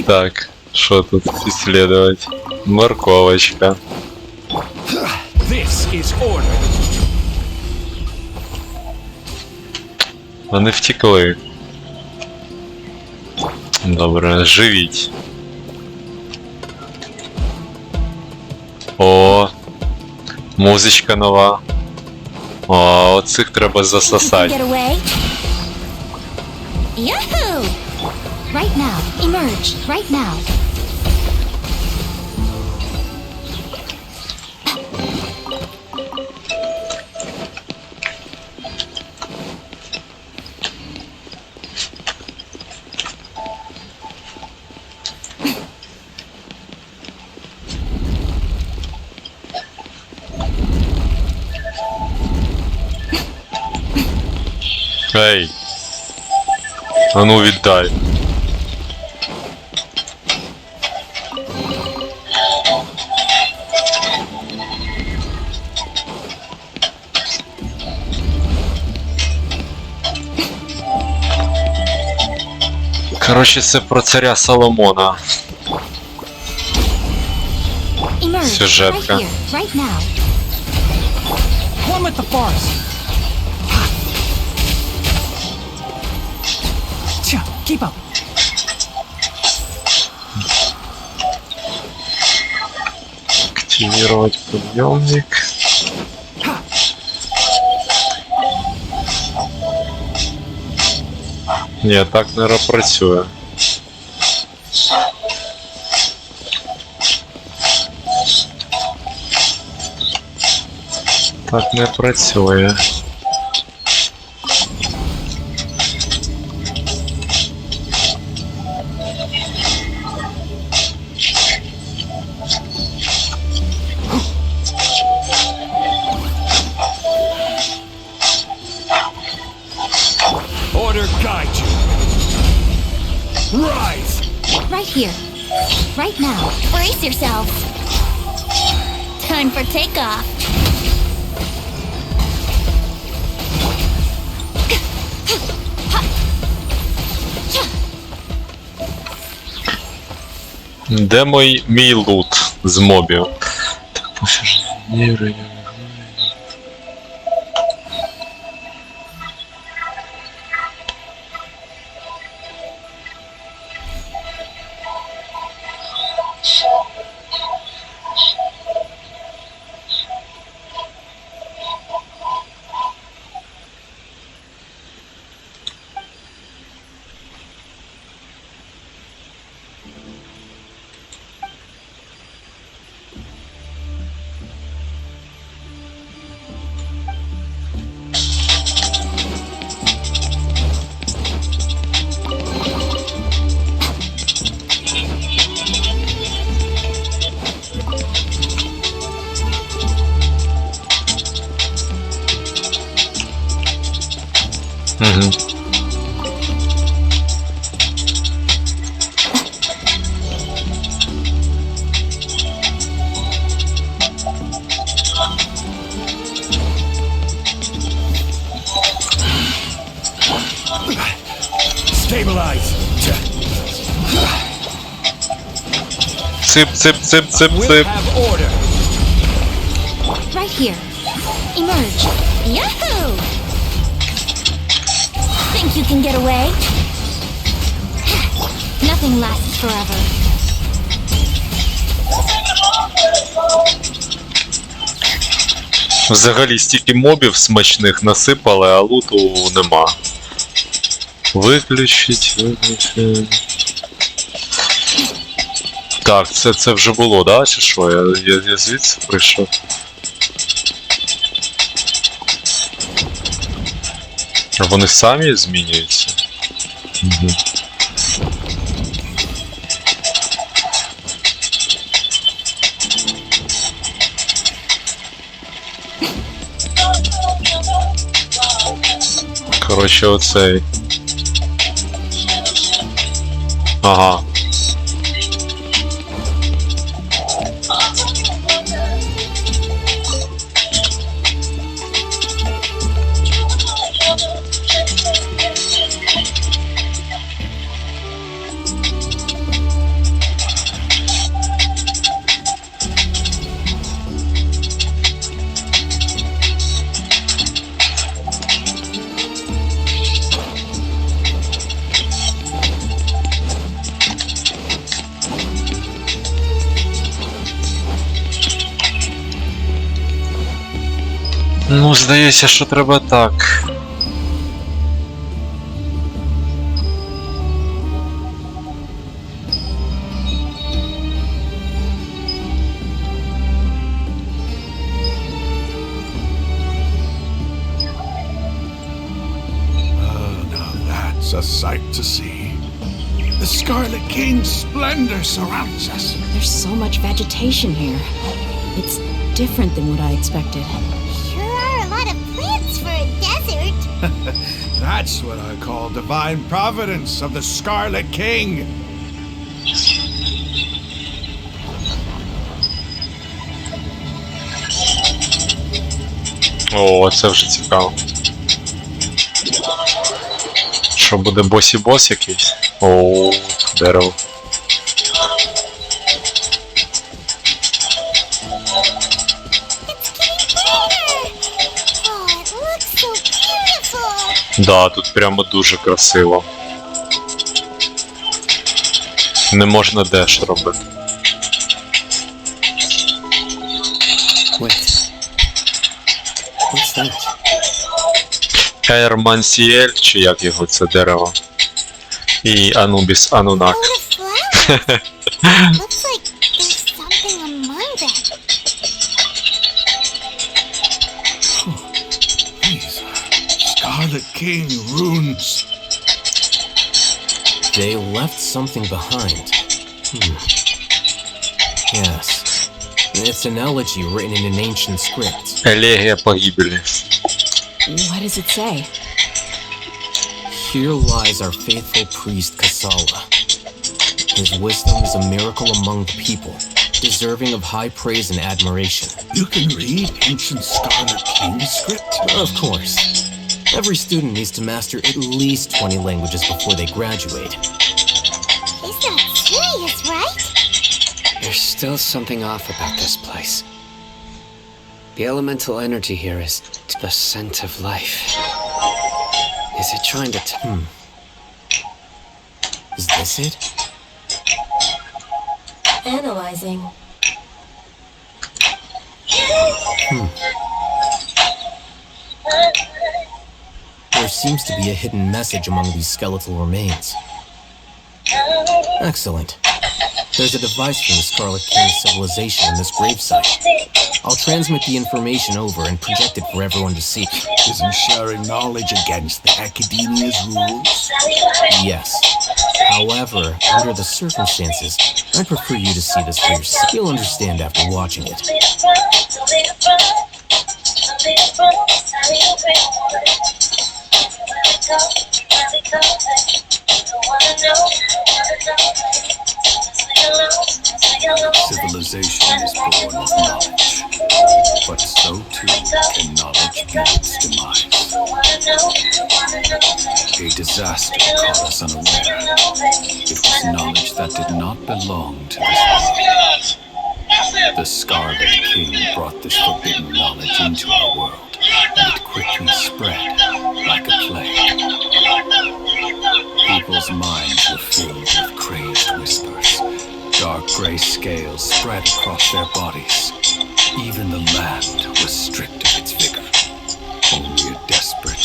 Так, что тут исследовать? Морковочка. Вони втекли. Добре, живіть. О, музичка нова. О, оцих треба засосати. Yahoo! Right now. Emerge. Right now. Ей! А ну віддай. Короче, це про царя Соломона. Сюжетка. Right now. One with the farce. Keep up. Активировать подъемник. Ні, так не працює. Так не працює. Right here. Right now. Brace yourselves. Time for takeoff. Де мій лут з мобів? Так, поширюю. Угу. Stabilize. Цып, цып, цып, цып, We'll цып. have order. Right here. Emerge. Yahoo! Think you can get away? Nothing lasts forever. Взагалі стільки мобів смачних насипали, а луту нема. Виключить. Так, це вже було, да? Чи що? Я звідси прийшов. А вони самі змінюються? Угу. Коротше, оцей. Ага. Ну, здається, що треба так. Now that's a sight to see. The Scarlet King's splendor surrounds us. There's so much vegetation here. It's different than what I expected. Sure are a lot of plants for a desert. That's what I call divine providence of the Scarlet King. О, це вже цікаво. Що буде босі-бос якийсь? О, дерево. Да, тут прямо дуже красиво. Не можна деш робити. Wait. What's that? Ермансіель, чи як його це дерево? І Анубіс Анунак. Looks like there's something among them. These are Scarlet King runes. They left something behind. Yes. It's an elegy written in an ancient script. Елегія погибелі. What does it say? Here lies our faithful priest Kasala. His wisdom is a miracle among the people, deserving of high praise and admiration. You can read ancient Scarlet King script? Of course. Every student needs to master at least 20 languages before they graduate. He's not serious, right? There's still something off about this place. The elemental energy here is the scent of life. Is it trying to Is this it? Analyzing. There seems to be a hidden message among these skeletal remains. Excellent. There's a device from the Scarlet King's civilization in this gravesite. I'll transmit the information over and project it for everyone to see. Isn't sharing knowledge against the Academia's rules? Yes. However, under the circumstances, I prefer you to see this for yourself. You'll understand after watching it. Civilization is born of knowledge, but so too can knowledge be its demise. A disaster caught us unaware. It was knowledge that did not belong to this world. The Scarlet King brought this forbidden knowledge into our world, and it quickly spread like a plague. People's minds were filled with crazed whispers. Dark gray scales spread across their bodies. Even the land was stripped of its vigor. Only a desperate,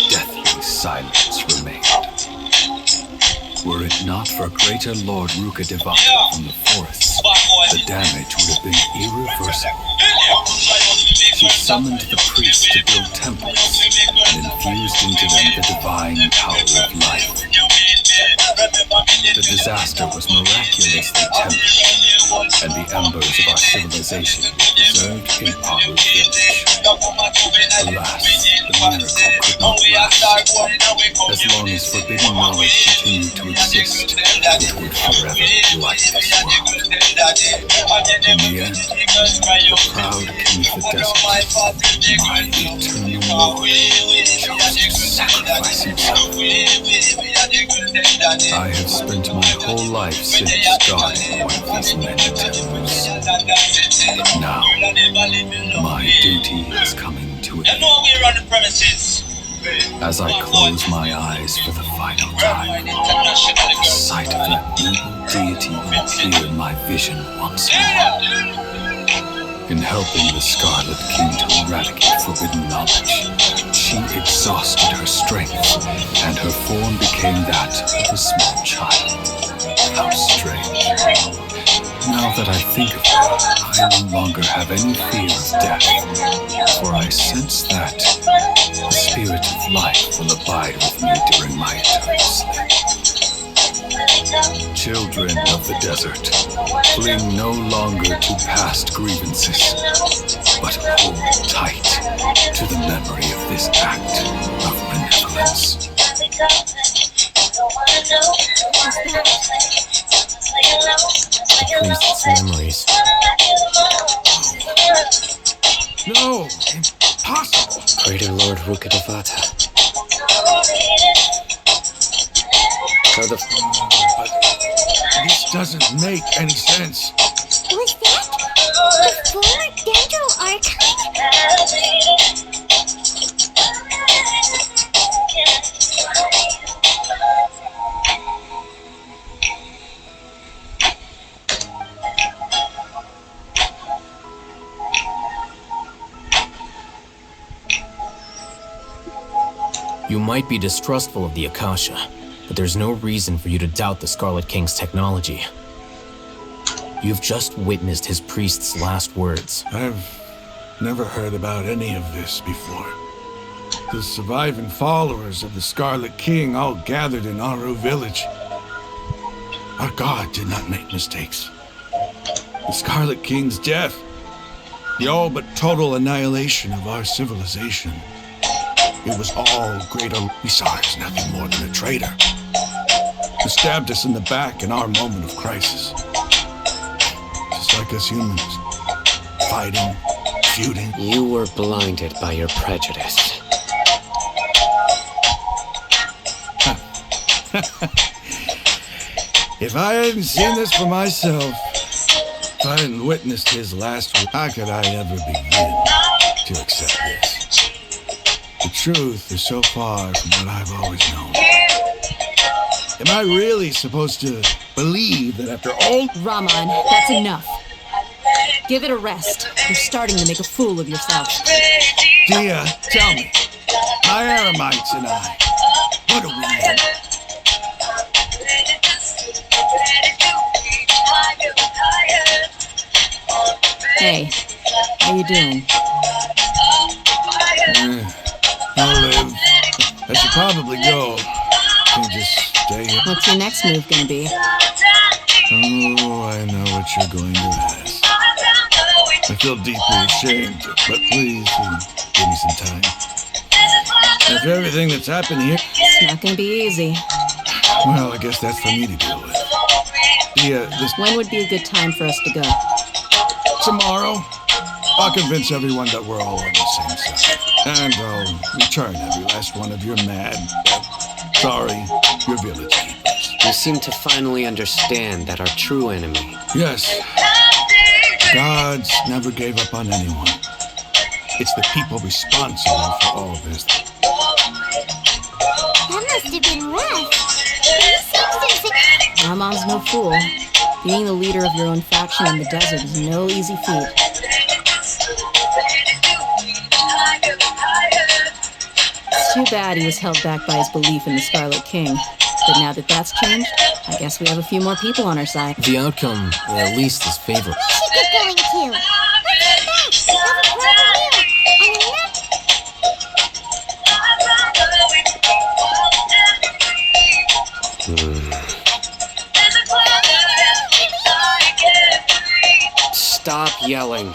deathly silence remained. Were it not for greater Lord Ruka Devata from the forests, the damage would have been irreversible. She summoned the priests to build temples and infused into them the divine power of life. The disaster was miraculously tempered, and the embers of our civilization preserved in our village. Alas, the miracle could not last. As long as forbidden knowledge continued to exist, it would forever blight this world. In the end, the proud king of the desert, my eternal lord, chose to sacrifice himself. I have spent my whole life since guarding one of these many temples. But now, my duty is coming to an end. As I close my eyes for the final time, the sight of that evil deity will appear in my vision once more. In helping the Scarlet King to eradicate forbidden knowledge, she exhausted her strength, and her form became that of a small child. How strange. Now that I think of it, I no longer have any fear of death, for I sense that the spirit of life will abide with me during my eternal sleep. Children of the desert, cling no longer to past grievances, but hold tight to the memory of this act of benevolence. The priest's memories. No, impossible. Greater Lord Ruka Devata. So the... But this doesn't make any sense. Was that the former Dendro archive? You might be distrustful of the Akasha, but there's no reason for you to doubt the Scarlet King's technology. You've just witnessed his priest's last words. I've never heard about any of this before. The surviving followers of the Scarlet King all gathered in Aru village. Our god did not make mistakes. The Scarlet King's death, the all but total annihilation of our civilization. It was all greater. We saw it as nothing more than a traitor who stabbed us in the back in our moment of crisis. Just like us humans, fighting, feuding. You were blinded by your prejudice. If I hadn't seen this for myself, if I hadn't witnessed his last word, how could I ever begin to accept this? The truth is so far from what I've always known. Am I really supposed to believe that after all... Raman, that's enough. Give it a rest. You're starting to make a fool of yourself. Dia, tell me, my Aramites and I, what are we in? Hey, how you doing? I'll live. I should probably go. Can't just stay here. What's your next move gonna be? Oh, I know what you're going to ask. I feel deeply ashamed, but please, give me some time. If everything that's happened here... It's not gonna be easy. Well, I guess that's for me to deal with. This... When would be a good time for us to go? Tomorrow, I'll convince everyone that we're all on the same side. And I'll return every last one of your mad, sorry, your village keepers. You seem to finally understand that our true enemy... Yes. Gods never gave up on anyone. It's the people responsible for all this. That must have been rough. He seems to... Ramon's no fool. Being the leader of your own faction in the desert is no easy feat. It's too bad he was held back by his belief in the Scarlet King. But now that that's changed, I guess we have a few more people on our side. The outcome, at least, is favorable. We should get going too. Let's get back. Have a proper meal. And Stop yelling.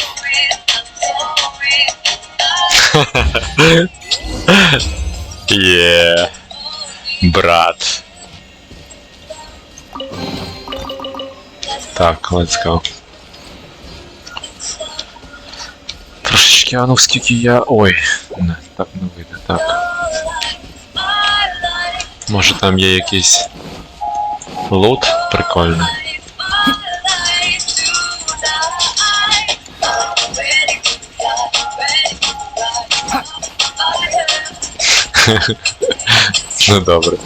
Yeah, брат. Так, let's go. Трошечки, а ну скільки я... Ой, не, так не вийде, так. Може там є якийсь лут прикольний. Ну добре.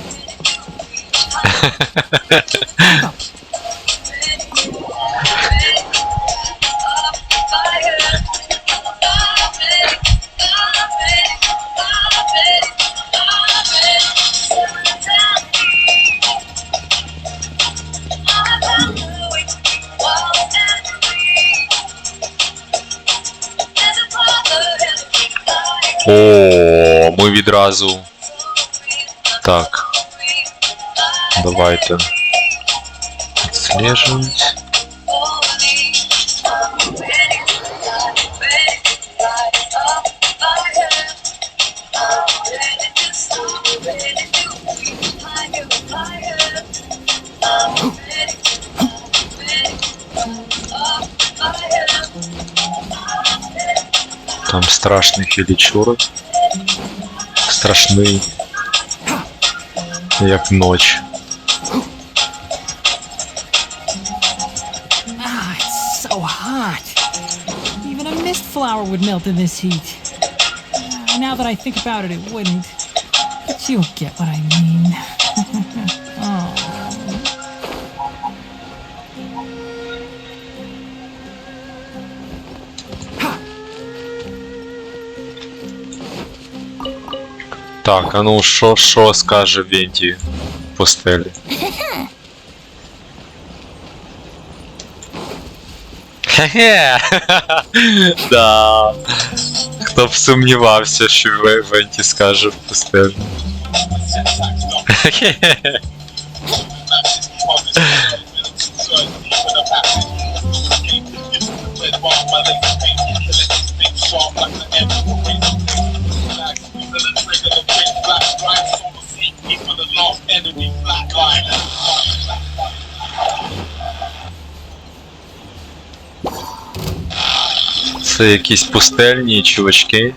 О, ми відразу. Так. Давайте. Отслеживать. Там страшний філічур. Страшний. Як ніч. Ah, it's so hot. Even a mist flower would melt in this heat. Now that I think about it, it wouldn't. But you'll get what I mean. Oh. Так, а ну що скаже Венті Пустелі? Хе-хе! Да. Хто б сумнівався, що Венті скаже Пустелі. Хе-хе! Це якісь пустельні чувачки.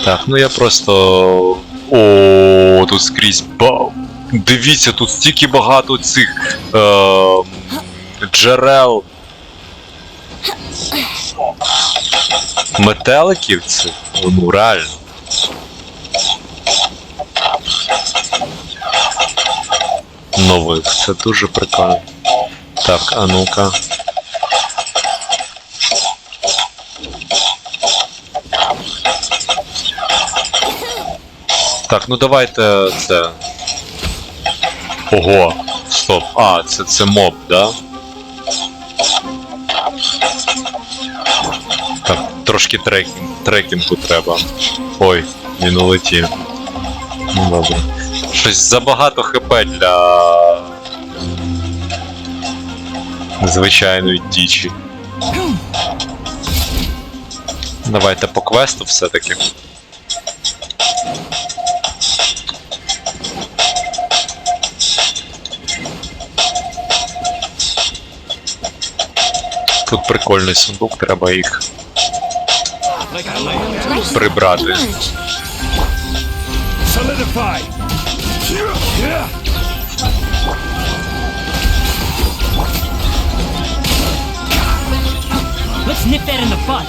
Так, ну я просто... О, тут скрізь Дивіться, тут стільки багато цих джерел. Метеликів цих, ну реально. Нових, це дуже прикольно. Так, а ну-ка. Так, ну давайте це. Ого, стоп. А, це моб, да? Так, трошки трекінгу треба. Ой, він улетів. Ну добре. Щось забагато хп для звичайної дічі. Давайте по квесту все-таки. Тут прикольний сундук, треба їх прибрати. Solidify! Let's nip that in the bud.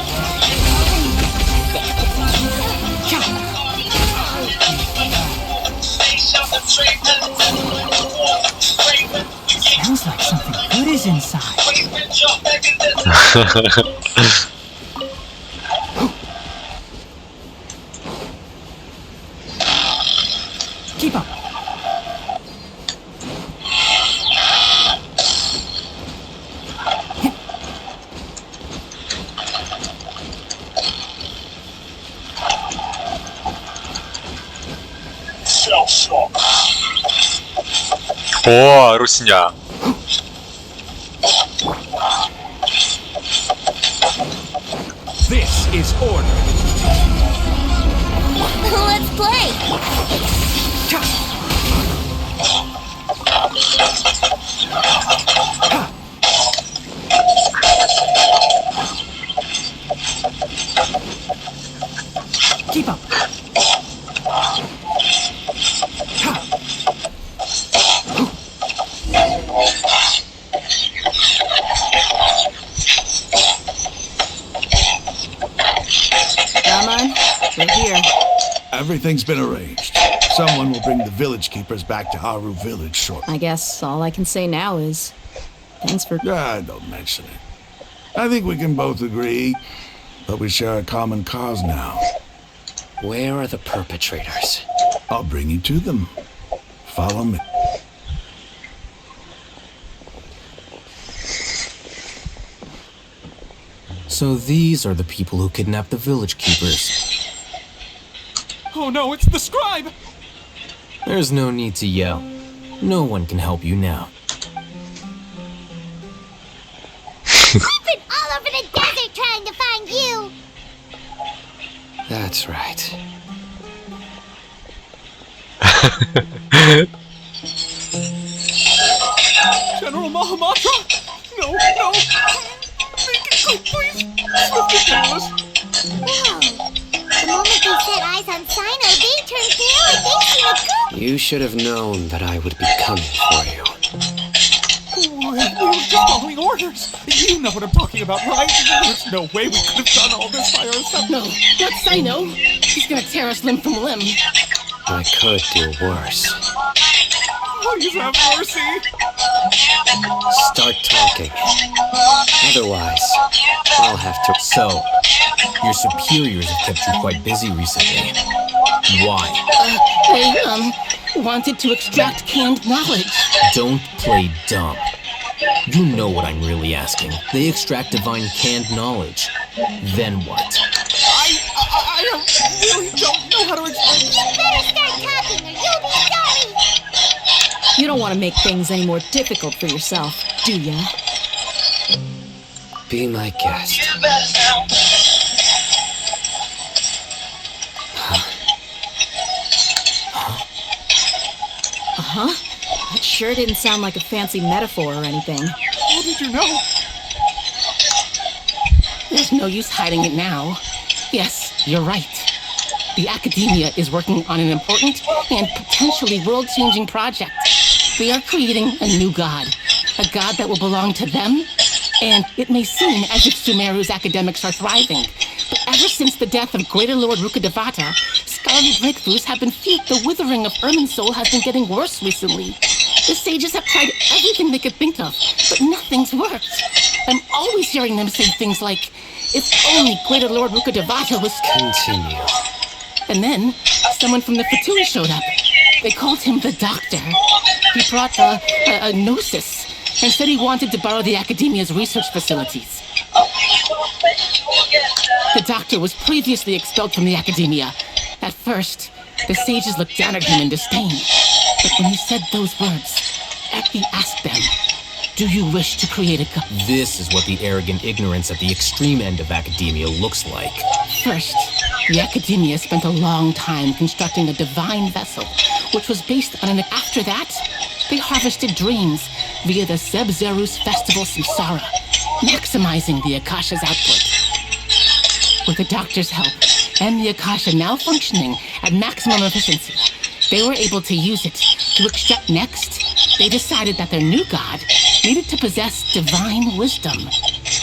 Sounds like something good is inside. Keep up. О, русня. This is order. Let's play. Keep up. Come on, we're here. Everything's been arranged. Someone will bring the village keepers back to Haru Village shortly. I guess all I can say now is thanks for... Don't mention it. I think we can both agree that we share a common cause now. Where are the perpetrators? I'll bring you to them. Follow me. So these are the people who kidnapped the village keepers. Oh no, it's the scribe! There's no need to yell. No one can help you now. I've been all over the desert trying to find you. That's right. General Mahamatra! No, no! Make it quick, please! Swift and painless! Whoa. The moment they set eyes on Sino, they turned pale and they seemed a goop. You should have known that I would be coming for you. We were just following orders! You know what I'm talking about, right? There's no way we could have done all this by ourselves. No, not Sino. He's gonna tear us limb from limb. I could do worse. Please have mercy! Start talking. Otherwise, I'll have to... So, your superiors have kept you quite busy recently. Why? They, wanted to extract canned knowledge. Don't play dumb. You know what I'm really asking. They extract divine canned knowledge. Then what? I really don't know how to explain. You better start talking or you'll be sorry. You don't want to make things any more difficult for yourself, do ya? Be my guest. Uh-huh. That sure didn't sound like a fancy metaphor or anything. How did you know? There's no use hiding it now. Yes, you're right. The Academia is working on an important and potentially world-changing project. They are creating a new god. A god that will belong to them. And it may seem as if Sumeru's academics are thriving. But ever since the death of Greater Lord Rukkhadevata, scholarly breakthroughs have been few. The withering of Ermin's soul has been getting worse recently. The sages have tried everything they could think of, but nothing's worked. I'm always hearing them say things like, if only Greater Lord Rukkhadevata was... Continue. And then, someone from the Fatui showed up. They called him the Doctor. He brought a gnosis and said he wanted to borrow the Academia's research facilities. The Doctor was previously expelled from the Academia. At first, the sages looked down at him in disdain. But when he said those words, he asked them, do you wish to create a god? This is what the arrogant ignorance at the extreme end of academia looks like. First, the Academia spent a long time constructing a divine vessel, which was based on an... After that, they harvested dreams via the Zeb Zerus festival Samsara, maximizing the Akasha's output. With the doctor's help and the Akasha now functioning at maximum efficiency, they were able to use it to extract. Next, they decided that their new god needed to possess divine wisdom.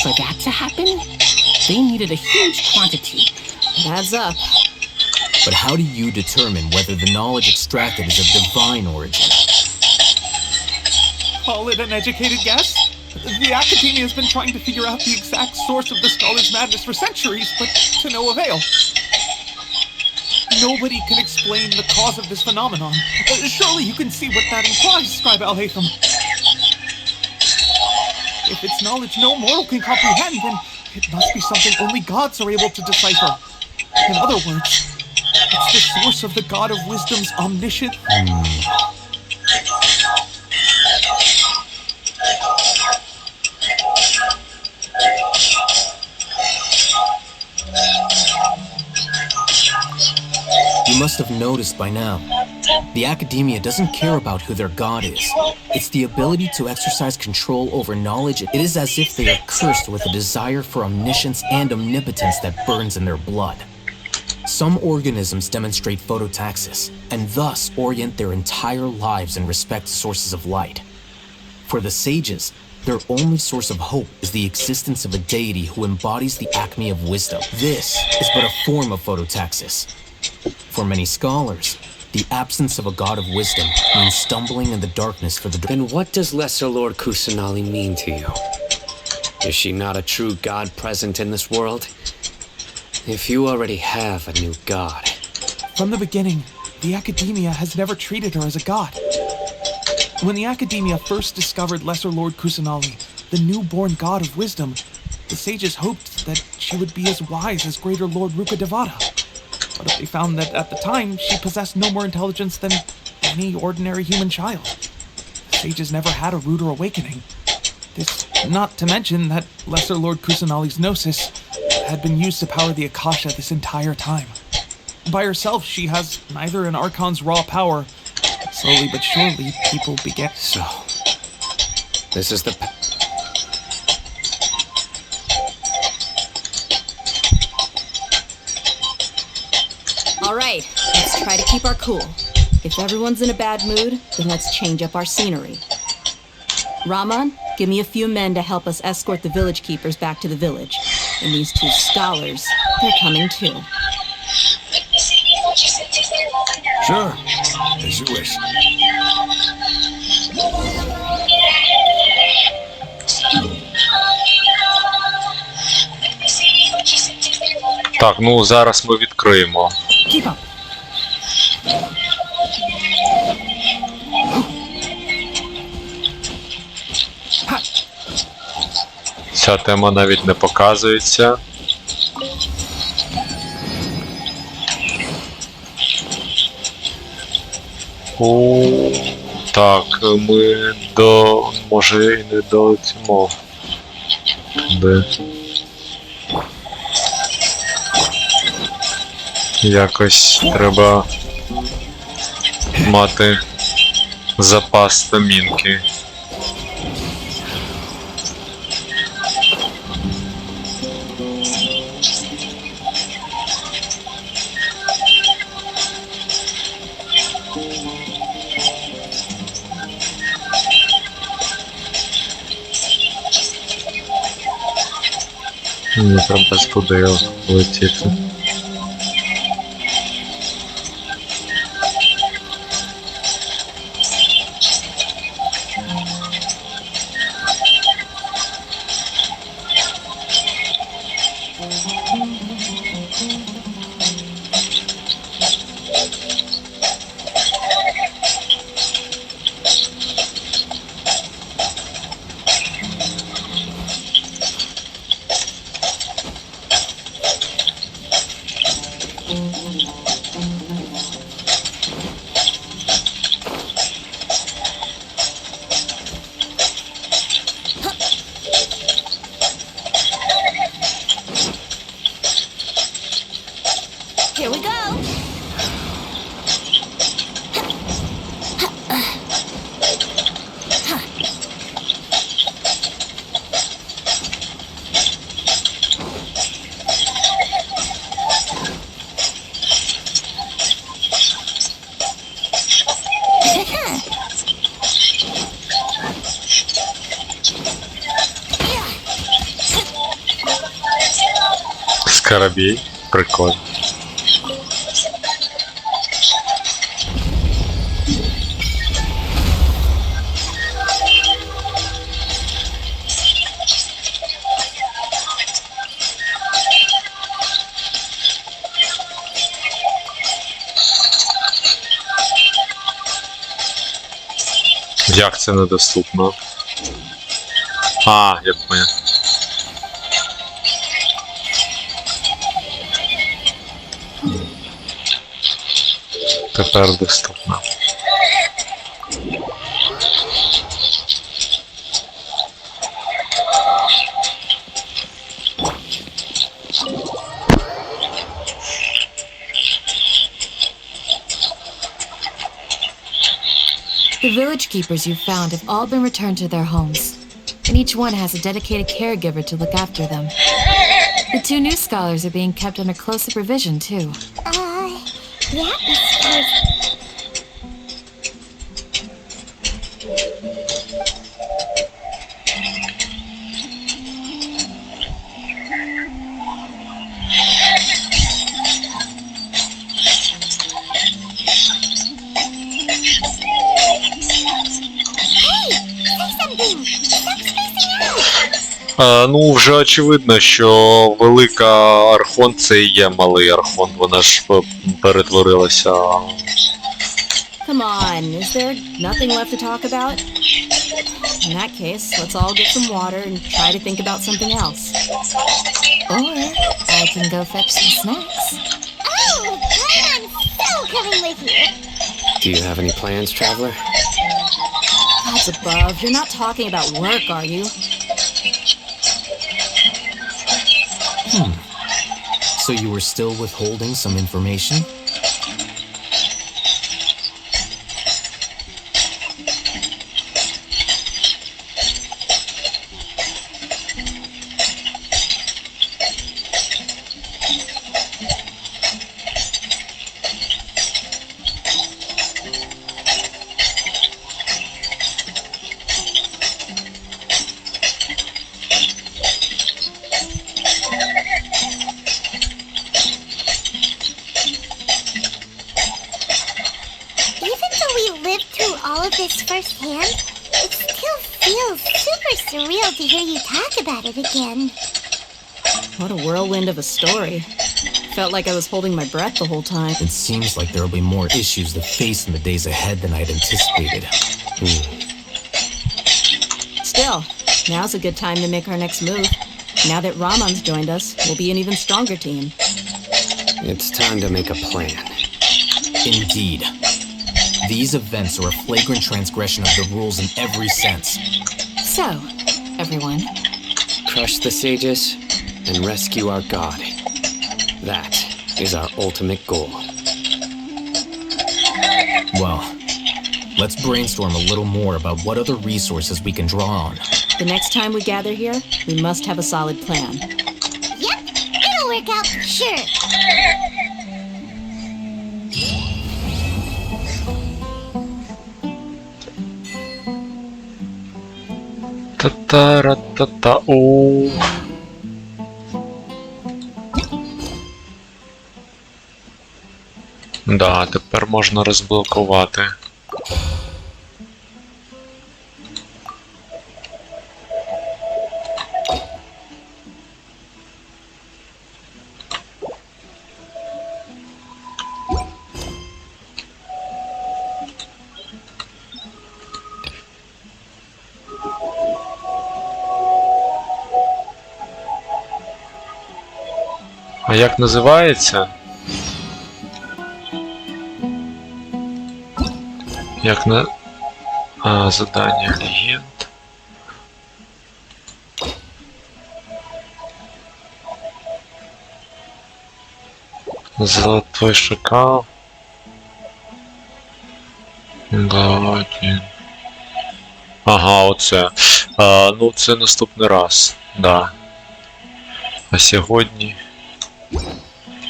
For that to happen, they needed a huge quantity. Adds up. But how do you determine whether the knowledge extracted is of divine origin? Call it an educated guess? The Academia has been trying to figure out the exact source of the scholar's madness for centuries, but to no avail. Nobody can explain the cause of this phenomenon. Surely you can see what that implies, Scribe Al-Haytham. If it's knowledge no mortal can comprehend, then it must be something only gods are able to decipher. In other words, it's the source of the God of Wisdom's omniscient... You must have noticed by now. The Academia doesn't care about who their god is. It's the ability to exercise control over knowledge. It is as if they are cursed with a desire for omniscience and omnipotence that burns in their blood. Some organisms demonstrate phototaxis, and thus orient their entire lives in respect to sources of light. For the sages, their only source of hope is the existence of a deity who embodies the acme of wisdom. This is but a form of phototaxis. For many scholars, the absence of a god of wisdom means stumbling in the darkness for the... Then what does Lesser Lord Kusanali mean to you? Is she not a true god present in this world? If you already have a new god... From the beginning, the Academia has never treated her as a god. When the Academia first discovered Lesser Lord Kusanali, the newborn god of wisdom, the sages hoped that she would be as wise as Greater Lord Rukkhadevata. But they found that at the time, she possessed no more intelligence than any ordinary human child. The sages never had a ruder awakening. This not to mention that Lesser Lord Kusanali's gnosis had been used to power the Akasha this entire time. By herself, she has neither an Archon's raw power. Slowly but surely, people began... So, this is the... All right, let's try to keep our cool. If everyone's in a bad mood, then let's change up our scenery. Raman, give me a few men to help us escort the village keepers back to the village. And these two scholars, they're coming too. Sure, as you wish. Так, ну зараз ми відкриємо. Keep up. Ця тема навіть не показується. О, так, ми до... може і не долетимо. Де? Якось треба мати запас стамінки. Мені треба туди летіти. Карабій. Прикольно. Як це недоступно? А, я понял. Тепер доступно. The village keepers you've found have all been returned to their homes, and each one has a dedicated caregiver to look after them. The 2 new scholars are being kept under close supervision, too. The atmosphere. Ну, вже очевидно, що велика Архон це і є малий Архон, вона ж перетворилася. Come on, is there nothing left to talk about? In that case, let's all get some water and try to think about something else. Or I can go fetch some snacks. Oh, I'm so coming with you. Do you have any plans, traveler? Gods above, you're not talking about work, are you? So you were still withholding some information? Firsthand, it still feels super surreal to hear you talk about it again. What a whirlwind of a story. Felt like I was holding my breath the whole time. It seems like there will be more issues to face in the days ahead than I'd anticipated. Still, now's a good time to make our next move. Now that Ramon's joined us, we'll be an even stronger team. It's time to make a plan. Indeed. These events are a flagrant transgression of the rules in every sense. So, everyone. Crush the sages and rescue our god. That is our ultimate goal. Well, let's brainstorm a little more about what other resources we can draw on. The next time we gather here, we must have a solid plan. Yep, it'll work out for sure. Та-та-ра-та-та-о. Да, тепер можна розблокувати. А як називається? Як на... задання легенд. Золотой шакал. Галадін. Ага, оце. Ну, це наступний раз. Да. А сьогодні...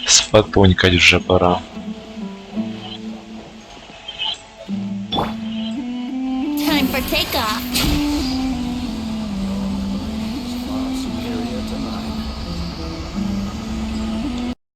Спатунькать вже пора. Time for takeoff.